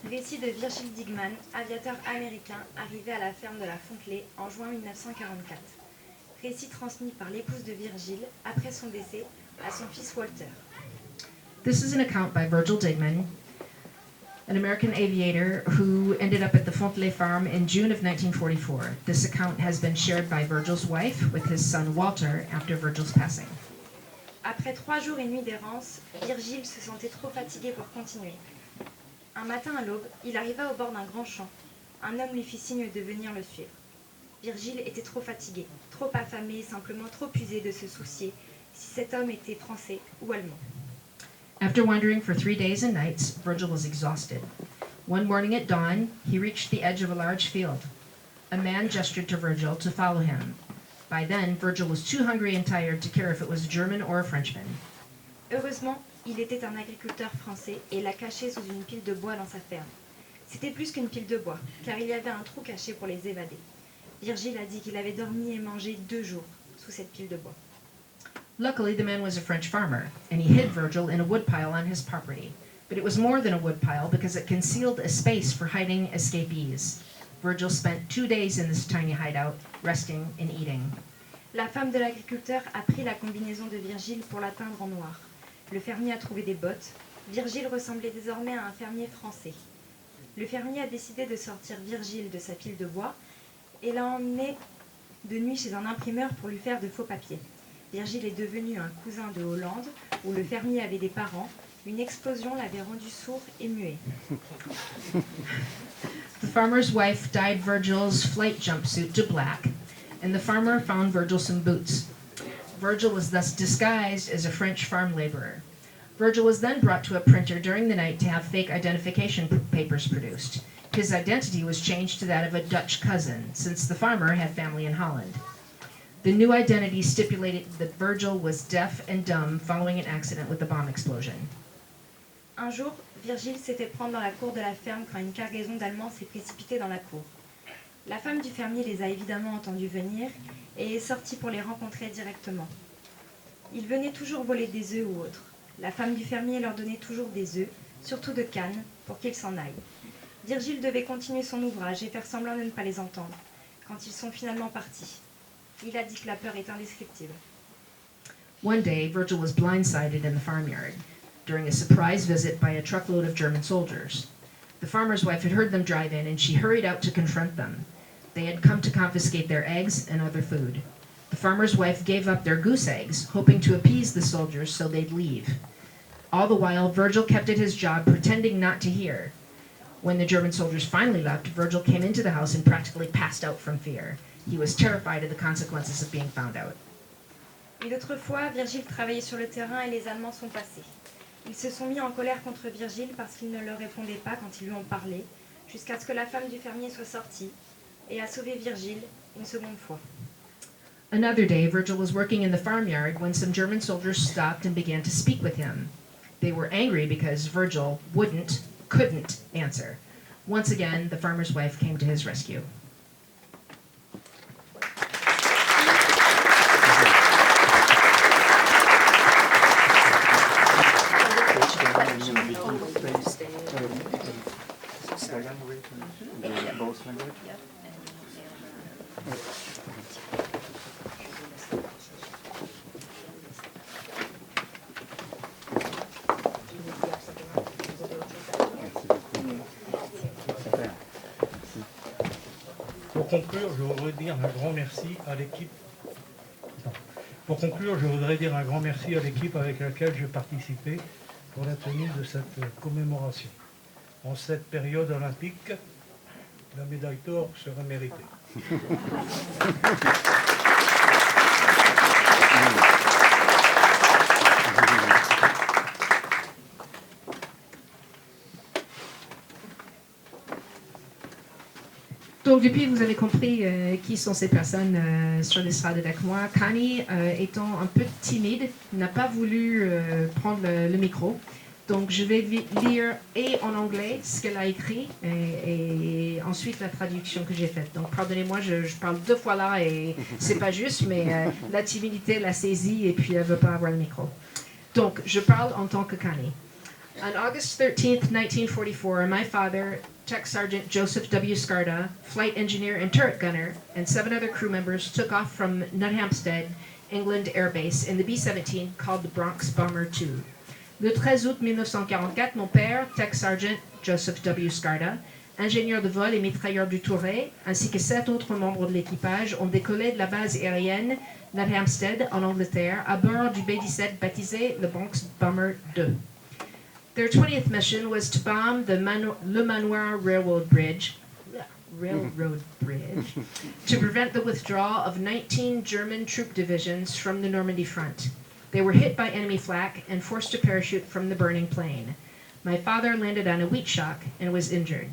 S12: Récit de Virgil Digman, aviateur américain, arrivé à la ferme de la Fontenay en juin 1944. Récit transmis par l'épouse de Virgil, après son décès, à son fils Walter.
S2: This is an account by Virgil Digman, an American aviator who ended up at the Fontenay farm in June of 1944. This account has been shared by Virgil's wife with his son Walter after Virgil's passing.
S12: Après 3 jours et nuits d'errance, Virgil se sentait trop fatigué pour continuer. Un matin à l'aube, il arriva au bord d'un grand champ. Un homme lui fit signe de venir le suivre. Virgile était trop fatigué, trop affamé, simplement trop usé de se soucier si cet homme était français ou allemand.
S2: After wandering for 3 days and nights, Virgil was exhausted. One morning at dawn, he reached the edge of a large field. A man gestured to Virgil to follow him. By then, Virgil was too hungry and tired to care if it was a German or a Frenchman.
S12: Heureusement, il était un agriculteur français et l'a caché sous une pile de bois dans sa ferme. C'était plus qu'une pile de bois, car il y avait un trou caché pour les évader. Virgile a dit qu'il avait dormi et mangé 2 jours sous cette pile de bois.
S2: Luckily, the man was a French farmer, and he hid Virgil in a woodpile on his property. But it was more than a woodpile because it concealed a space for hiding escapees. Virgil spent 2 days in this tiny hideout, resting and eating.
S12: La femme de l'agriculteur a pris la combinaison de Virgile pour la teindre en noir. Le fermier a trouvé des bottes. Virgile ressemblait désormais à un fermier français. Le fermier a décidé de sortir Virgile de sa pile de bois et l'a emmené de nuit chez un imprimeur pour lui faire de faux papiers. Virgile est devenu un cousin de Hollande, où le fermier avait des parents. Une explosion l'avait rendu sourd et muet.
S2: The farmer's wife dyed Virgil's flight jumpsuit to black, and the farmer found Virgil some boots. Virgil was thus disguised as a French farm laborer. Virgil was then brought to a printer during the night to have fake identification papers produced. His identity was changed to that of a Dutch cousin, since the farmer had family in Holland. The new identity stipulated that Virgil was deaf and dumb following an accident with the bomb explosion.
S12: Un jour, Virgile s'est fait prendre dans la cour de la ferme quand une cargaison d'Allemands s'est précipitée dans la cour. La femme du fermier les a évidemment entendus venir et est sortie pour les rencontrer directement. Ils venaient toujours voler des œufs ou autres. La femme du fermier leur donnait toujours des œufs, surtout de canne, pour qu'ils s'en aillent. Virgile devait continuer son ouvrage et faire semblant de ne pas les entendre, quand ils sont finalement partis. Il a dit que la peur est indescriptible.
S2: One day, Virgil was blindsided in the farmyard during a surprise visit by a truckload of German soldiers. The farmer's wife had heard them drive in, and she hurried out to confront them. They had come to confiscate their eggs and other food. The farmer's wife gave up their goose eggs, hoping to appease the soldiers so they'd leave. All the while, Virgil kept at his job, pretending not to hear. When the German soldiers finally left, Virgil came into the house and practically passed out from fear. He was terrified of the consequences of being found out.
S12: Une autre fois, Virgile travaillait sur le terrain et les Allemands sont passés. Ils se sont mis en colère contre Virgile parce qu'il ne leur répondait pas quand ils lui ont parlé, jusqu'à ce que la femme du fermier soit sortie et a sauvé Virgile une seconde fois.
S2: Another day, Virgil was working in the farmyard when some German soldiers stopped and began to speak with him. They were angry because Virgil couldn't answer. Once again, the farmer's wife came to his rescue.
S10: Pour conclure, je voudrais dire un grand merci à l'équipe. Pour conclure, je voudrais dire un grand merci à l'équipe avec laquelle j'ai participé pour la tenue de cette commémoration. En cette période olympique, la médaille d'or serait méritée.
S2: Donc depuis, vous avez compris qui sont ces personnes sur l'estrade avec moi. Connie, étant un peu timide, n'a pas voulu prendre le micro. Donc je vais lire et en anglais ce qu'elle a écrit et ensuite la traduction que j'ai faite. Donc pardonnez-moi, je parle 2 fois là et c'est pas juste, mais la timidité l'a saisie et puis elle veut pas avoir le micro. Donc je parle en tant que Connie. On August 13th, 1944, my father, Tech Sergeant Joseph W. Skarda, flight engineer and turret gunner, and 7 other crew members took off from Nuthampstead, England Air Base in the B-17 called the Bronx Bomber II. Le 13 août 1944, mon père, Tech Sergeant Joseph W. Skarda, ingénieur de vol et mitrailleur du Touret, ainsi que 7 autres membres de l'équipage ont décollé de la base aérienne Nuthampstead en Angleterre à bord du B-17 baptisé le Bronx Bomber II. Their 20th mission was to bomb the Le Manoir Railroad Bridge to prevent the withdrawal of 19 German troop divisions from the Normandy front. They were hit by enemy flak and forced to parachute from the burning plane. My father landed on a wheat shock and was injured.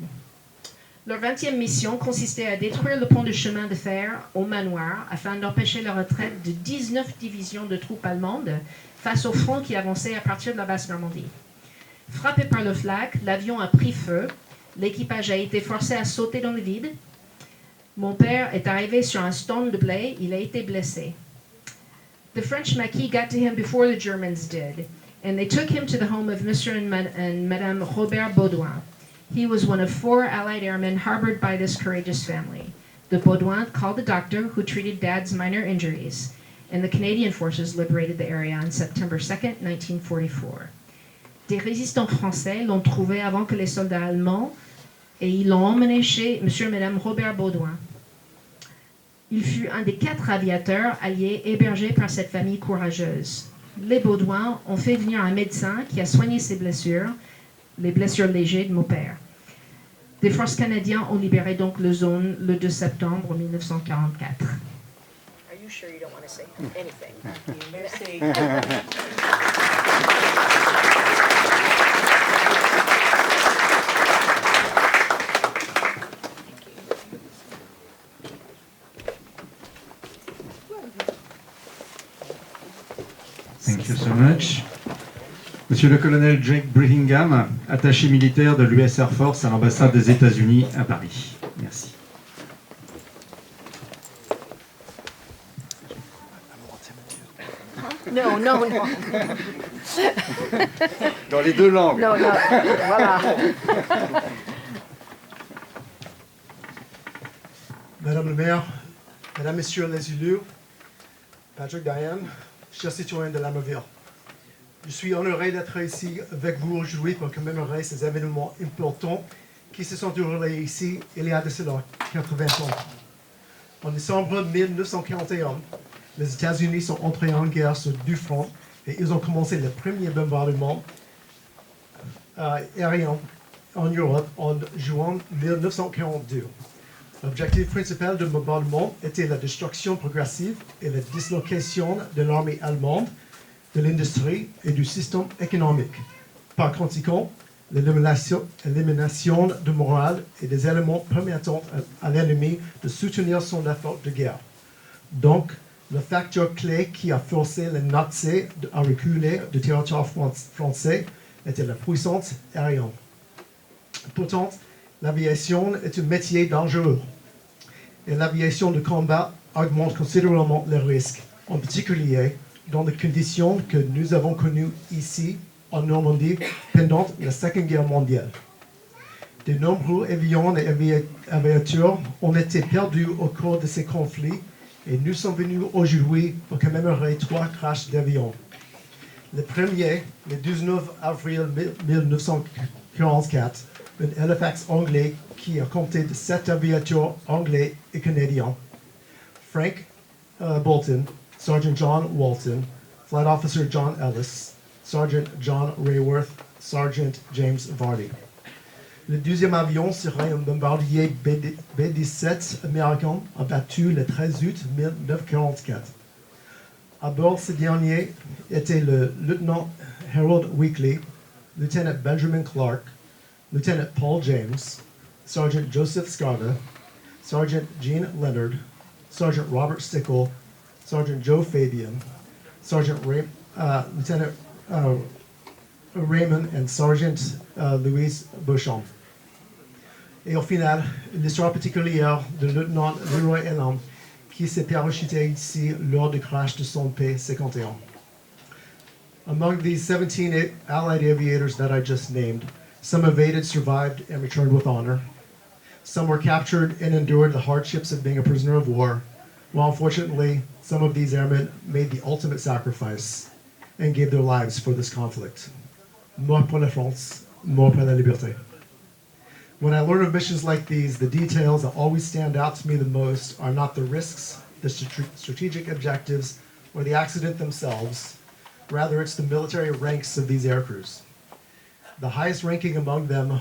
S2: Leur 20e mission consistait à détruire le pont de chemin de fer au Manoir afin d'empêcher la retraite de 19 divisions de troupes allemandes face au front qui avançait à partir de la basse Normandie. Frappé par le flak, l'avion a pris feu. L'équipage a été forcé à sauter dans le vide. Mon père est arrivé sur un stone de blé. Il a été blessé. The French Maquis got to him before the Germans did, and they took him to the home of Mr. and Madame Robert Baudouin. He was one of 4 Allied airmen harbored by this courageous family. The Baudouin called the doctor who treated Dad's minor injuries, and the Canadian forces liberated the area on September 2nd, 1944. Des résistants français l'ont trouvé avant que les soldats allemands, et ils l'ont emmené chez Monsieur et Madame Robert Baudouin. Il fut un des 4 aviateurs alliés hébergés par cette famille courageuse. Les Baudouin ont fait venir un médecin qui a soigné ses blessures, les blessures légères de mon père. Des forces canadiennes ont libéré donc la zone le 2 septembre 1944.
S5: Are you sure you don't want to say anything?
S8: Merci.
S3: Thank you so much. Monsieur le colonel Jake Brittingham, attaché militaire de l'US Air Force à l'ambassade des États-Unis à Paris. Merci.
S5: No, no, no.
S9: Dans les 2 langues.
S5: No, no. Voilà.
S13: Madame le maire, Mesdames, Messieurs les élus, Patrick Diane, chers citoyens de Lammerville. Je suis honoré d'être ici avec vous aujourd'hui pour commémorer ces événements importants qui se sont déroulés ici il y a de cela 80 ans. En décembre 1941, les États-Unis sont entrés en guerre sur 2 fronts et ils ont commencé le premier bombardement aérien en Europe en juin 1942. L'objectif principal du bombardement était la destruction progressive et la dislocation de l'armée allemande, de l'industrie et du système économique. Par conséquent, l'élimination de morale et des éléments permettant à l'ennemi de soutenir son effort de guerre. Donc, le facteur clé qui a forcé les Nazis à reculer du territoire français était la puissance aérienne. Pourtant, l'aviation est un métier dangereux et l'aviation de combat augmente considérablement les risques, en particulier dans les conditions que nous avons connues ici en Normandie pendant la Seconde Guerre mondiale. De nombreux avions et aviateurs ont été perdus au cours de ces conflits et nous sommes venus aujourd'hui pour commémorer 3 crashs d'avions. Le premier, le 19 avril 1944, un Halifax anglais qui a compté de 7 aviateurs anglais et canadiens. Frank Bolton, Sergeant John Walton, Flight Officer John Ellis, Sergeant John Rayworth, Sergeant James Vardy. Le deuxième avion serait un bombardier B-17 américain abattu le 13 août 1944. À bord, ce dernier était le lieutenant Harold Weekly, lieutenant Benjamin Clark, lieutenant Paul James, Sergeant Joseph Scarda, Sergeant Gene Leonard, Sergeant Robert Stickle, Sergeant Joe Fabian, Sergeant Lieutenant Raymond and Sergeant Louise Beauchamp. Et au final, l'histoire particulière de lieutenant Leroy Elam qui s'est parachuté ici lors du crash de son P-51. Among these 17 Allied aviators that I just named, some evaded, survived, and returned with honor. Some were captured and endured the hardships of being a prisoner of war, while unfortunately, some of these airmen made the ultimate sacrifice and gave their lives for this conflict. Mort pour la France, mort pour la liberté. When I learn of missions like these, the details that always stand out to me the most are not the risks, the strategic objectives, or the accident themselves. Rather, it's the military ranks of these aircrews. The highest ranking among them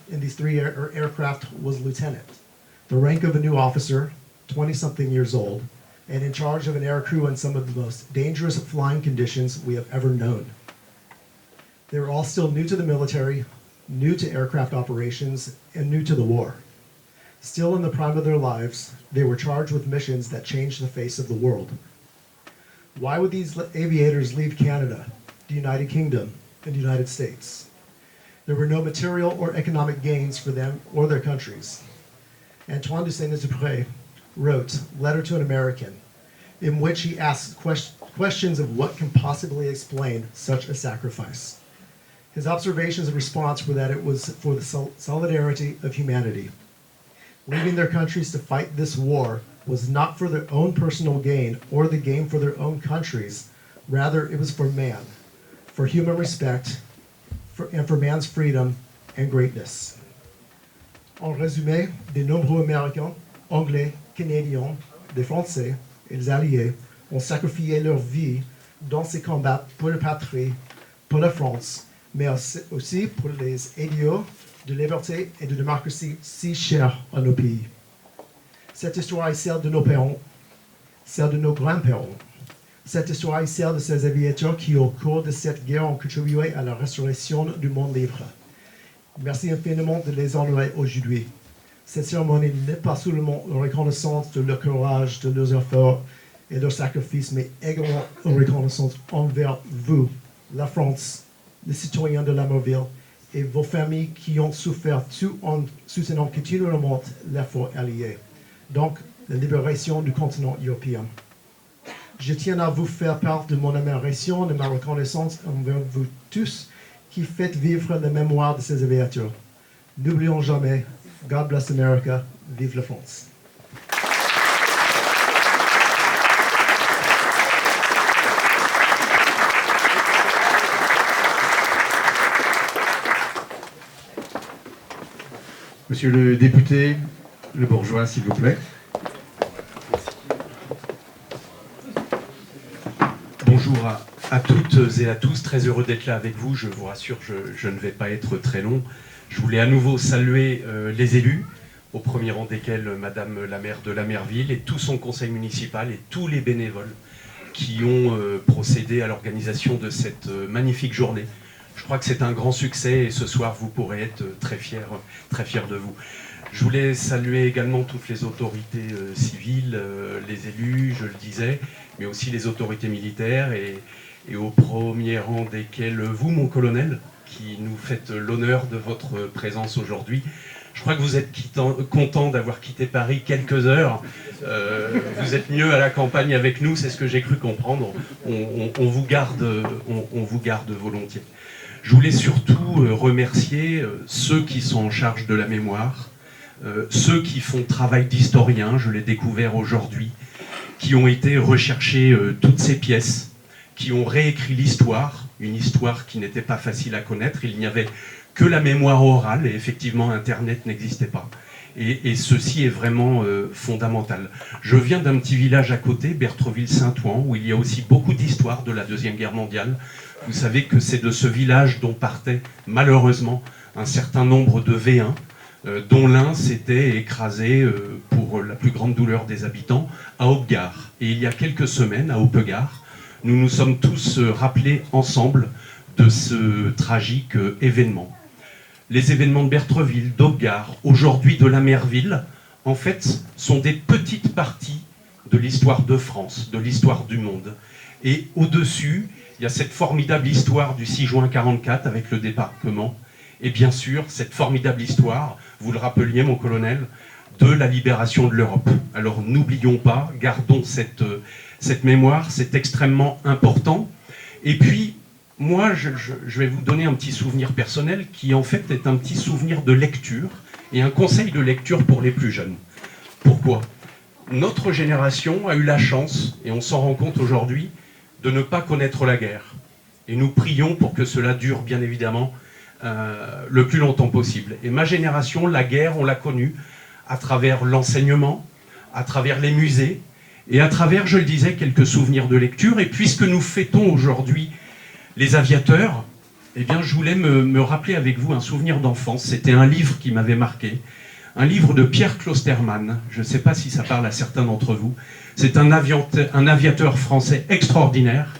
S13: in these 3 aircraft was lieutenant, the rank of a new officer, 20-something years old, and in charge of an aircrew in some of the most dangerous flying conditions we have ever known. They were all still new to the military, new to aircraft operations, and new to the war. Still in the prime of their lives, they were charged with missions that changed the face of the world. Why would these aviators leave Canada, the United Kingdom, and the United States? There were no material or economic gains for them or their countries. Antoine de Saint-Exupéry wrote Letter to an American, in which he asked questions of what can possibly explain such a sacrifice. His observations and response were that it was for the solidarity of humanity. Leaving their countries to fight this war was not for their own personal gain or the gain for their own countries. Rather, it was for man, for human respect, and for man's freedom and greatness. En résumé, de nombreux Américains, Anglais, Canadiens, des Français et des Alliés ont sacrifié leur vie dans ces combats pour la patrie, pour la France, mais aussi pour les idéaux de liberté et de démocratie si chers à nos pays. Cette histoire est celle de nos parents, celle de nos grands-parents. Cette histoire est celle de ces aviateurs qui, au cours de cette guerre, ont contribué à la restauration du monde libre. Merci infiniment de les honorer aujourd'hui. Cette cérémonie n'est pas seulement une reconnaissance de leur courage, de leurs efforts et leur sacrifice, mais également une reconnaissance envers vous, la France, les citoyens de Lamerville et vos familles qui ont souffert tout en soutenant continuellement l'effort allié. Donc, la libération du continent européen. Je tiens à vous faire part de mon admiration et de ma reconnaissance envers vous tous qui faites vivre la mémoire de ces aviateurs. N'oublions jamais, God bless America, vive la France.
S3: Monsieur le député, le bourgeois, s'il vous plaît.
S14: Bonjour à toutes et à tous, très heureux d'être là avec vous. Je vous rassure, je ne vais pas être très long. Je voulais à nouveau saluer les élus, au premier rang desquels Madame la maire de Lamerville et tout son conseil municipal et tous les bénévoles qui ont procédé à l'organisation de cette magnifique journée. Je crois que c'est un grand succès et ce soir vous pourrez être très fiers de vous. Je voulais saluer également toutes les autorités civiles, les élus, je le disais, mais aussi les autorités militaires et au premier rang desquels vous, mon colonel, qui nous faites l'honneur de votre présence aujourd'hui. Je crois que vous êtes content d'avoir quitté Paris quelques heures. Vous êtes mieux à la campagne avec nous, c'est ce que j'ai cru comprendre. On vous garde volontiers. Je voulais surtout remercier ceux qui sont en charge de la mémoire, ceux qui font travail d'historien, je l'ai découvert aujourd'hui, qui ont été rechercher toutes ces pièces, qui ont réécrit l'histoire, une histoire qui n'était pas facile à connaître. Il n'y avait que la mémoire orale et effectivement Internet n'existait pas. Et ceci est vraiment fondamental. Je viens d'un petit village à côté, Bertreville-Saint-Ouen, où il y a aussi beaucoup d'histoire de la Deuxième Guerre mondiale. Vous savez que c'est de ce village dont partait malheureusement un certain nombre de V1, dont l'un s'était écrasé pour la plus grande douleur des habitants à Hauptgare. Et il y a quelques semaines, à Hauptgare, nous nous sommes tous rappelés ensemble de ce tragique événement. Les événements de Bertreville, d'Hauptgare, aujourd'hui de Lamerville, en fait, sont des petites parties de l'histoire de France, de l'histoire du monde. Et au-dessus, il y a cette formidable histoire du 6 juin 1944 avec le débarquement, et bien sûr, cette formidable histoire, vous le rappeliez, mon colonel, de la libération de l'Europe. Alors n'oublions pas, gardons cette mémoire, c'est extrêmement important. Et puis, moi, je vais vous donner un petit souvenir personnel qui, en fait, est un petit souvenir de lecture et un conseil de lecture pour les plus jeunes. Pourquoi ? Notre génération a eu la chance, et on s'en rend compte aujourd'hui, de ne pas connaître la guerre. Et nous prions pour que cela dure, bien évidemment, le plus longtemps possible. Et ma génération, la guerre, on l'a connue à travers l'enseignement, à travers les musées, et à travers, je le disais, quelques souvenirs de lecture. Et puisque nous fêtons aujourd'hui les aviateurs, eh bien, je voulais me rappeler avec vous un souvenir d'enfance. C'était un livre qui m'avait marqué, un livre de Pierre Klosterman. Je ne sais pas si ça parle à certains d'entre vous. C'est un aviateur français extraordinaire,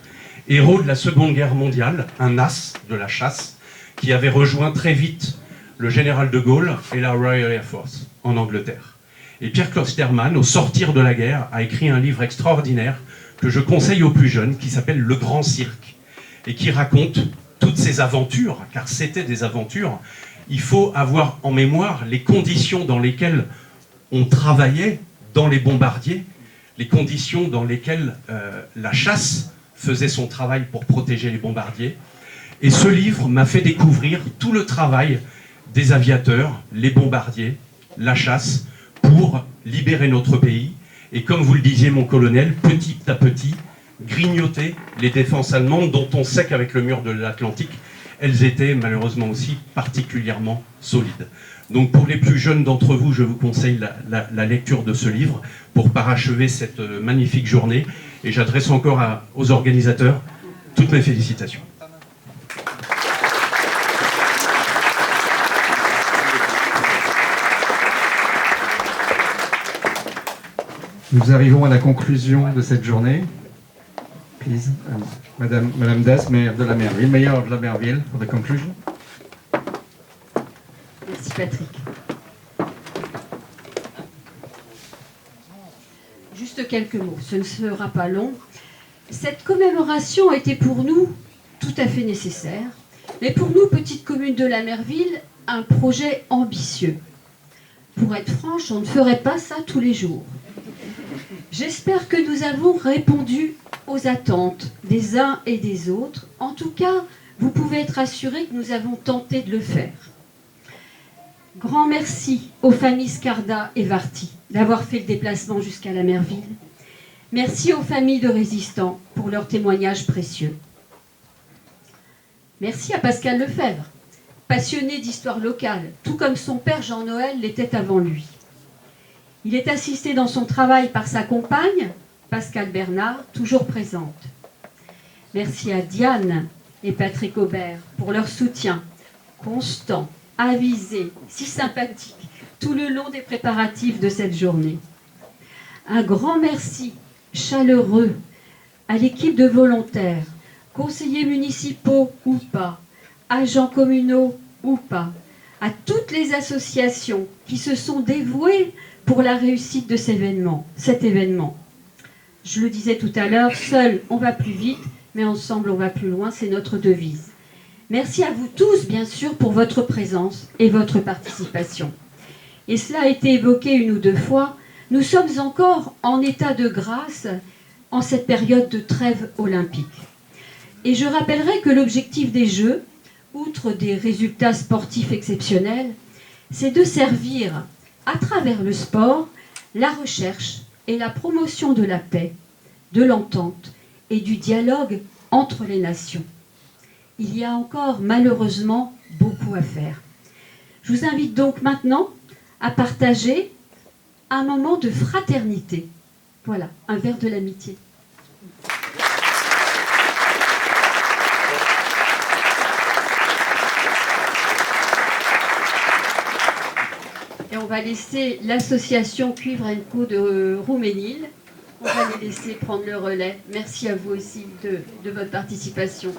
S14: héros de la Seconde Guerre mondiale, un as de la chasse, qui avait rejoint très vite le général de Gaulle et la Royal Air Force en Angleterre. Et Pierre Klosterman, au sortir de la guerre, a écrit un livre extraordinaire que je conseille aux plus jeunes, qui s'appelle Le Grand Cirque, et qui raconte toutes ces aventures, car c'était des aventures. Il faut avoir en mémoire les conditions dans lesquelles on travaillait dans les bombardiers, les conditions dans lesquelles la chasse faisait son travail pour protéger les bombardiers. Et ce livre m'a fait découvrir tout le travail des aviateurs, les bombardiers, la chasse, pour libérer notre pays. Et comme vous le disiez, mon colonel, petit à petit, grignoter les défenses allemandes, dont on sait qu'avec le mur de l'Atlantique, elles étaient malheureusement aussi particulièrement solides. Donc pour les plus jeunes d'entre vous, je vous conseille la lecture de ce livre pour parachever cette magnifique journée. Et j'adresse encore aux organisateurs toutes mes félicitations.
S3: Nous arrivons à la conclusion de cette journée. Please, Madame Das, maire de la Merville, mayor de la Merville, for the conclusion.
S15: Merci Patrick. Juste quelques mots, ce ne sera pas long. Cette commémoration était pour nous tout à fait nécessaire, mais pour nous, petite commune de la Merville, un projet ambitieux. Pour être franche, on ne ferait pas ça tous les jours. J'espère que nous avons répondu aux attentes des uns et des autres. En tout cas, vous pouvez être assurés que nous avons tenté de le faire. Grand merci aux familles Scarda et Varty d'avoir fait le déplacement jusqu'à la Merville. Merci aux familles de résistants pour leurs témoignages précieux. Merci à Pascal Lefebvre, passionné d'histoire locale, tout comme son père Jean-Noël l'était avant lui. Il est assisté dans son travail par sa compagne, Pascal Bernard, toujours présente. Merci à Diane et Patrick Aubert pour leur soutien constant, avisé, si sympathique, tout le long des préparatifs de cette journée. Un grand merci chaleureux à l'équipe de volontaires, conseillers municipaux ou pas, agents communaux ou pas, à toutes les associations qui se sont dévouées pour la réussite de cet événement. Je le disais tout à l'heure, seul on va plus vite, mais ensemble on va plus loin, c'est notre devise. Merci à vous tous, bien sûr, pour votre présence et votre participation. Et cela a été évoqué une ou deux fois, nous sommes encore en état de grâce en cette période de trêve olympique. Et je rappellerai que l'objectif des Jeux, outre des résultats sportifs exceptionnels, c'est de servir, à travers le sport, la recherche et la promotion de la paix, de l'entente et du dialogue entre les nations. Il y a encore malheureusement beaucoup à faire. Je vous invite donc maintenant à partager un moment de fraternité. Voilà, un verre de l'amitié. Et on va laisser l'association Cuivre & Co de Rouménil. On va les laisser prendre le relais. Merci à vous aussi de votre participation.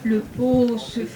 S15: Le pot se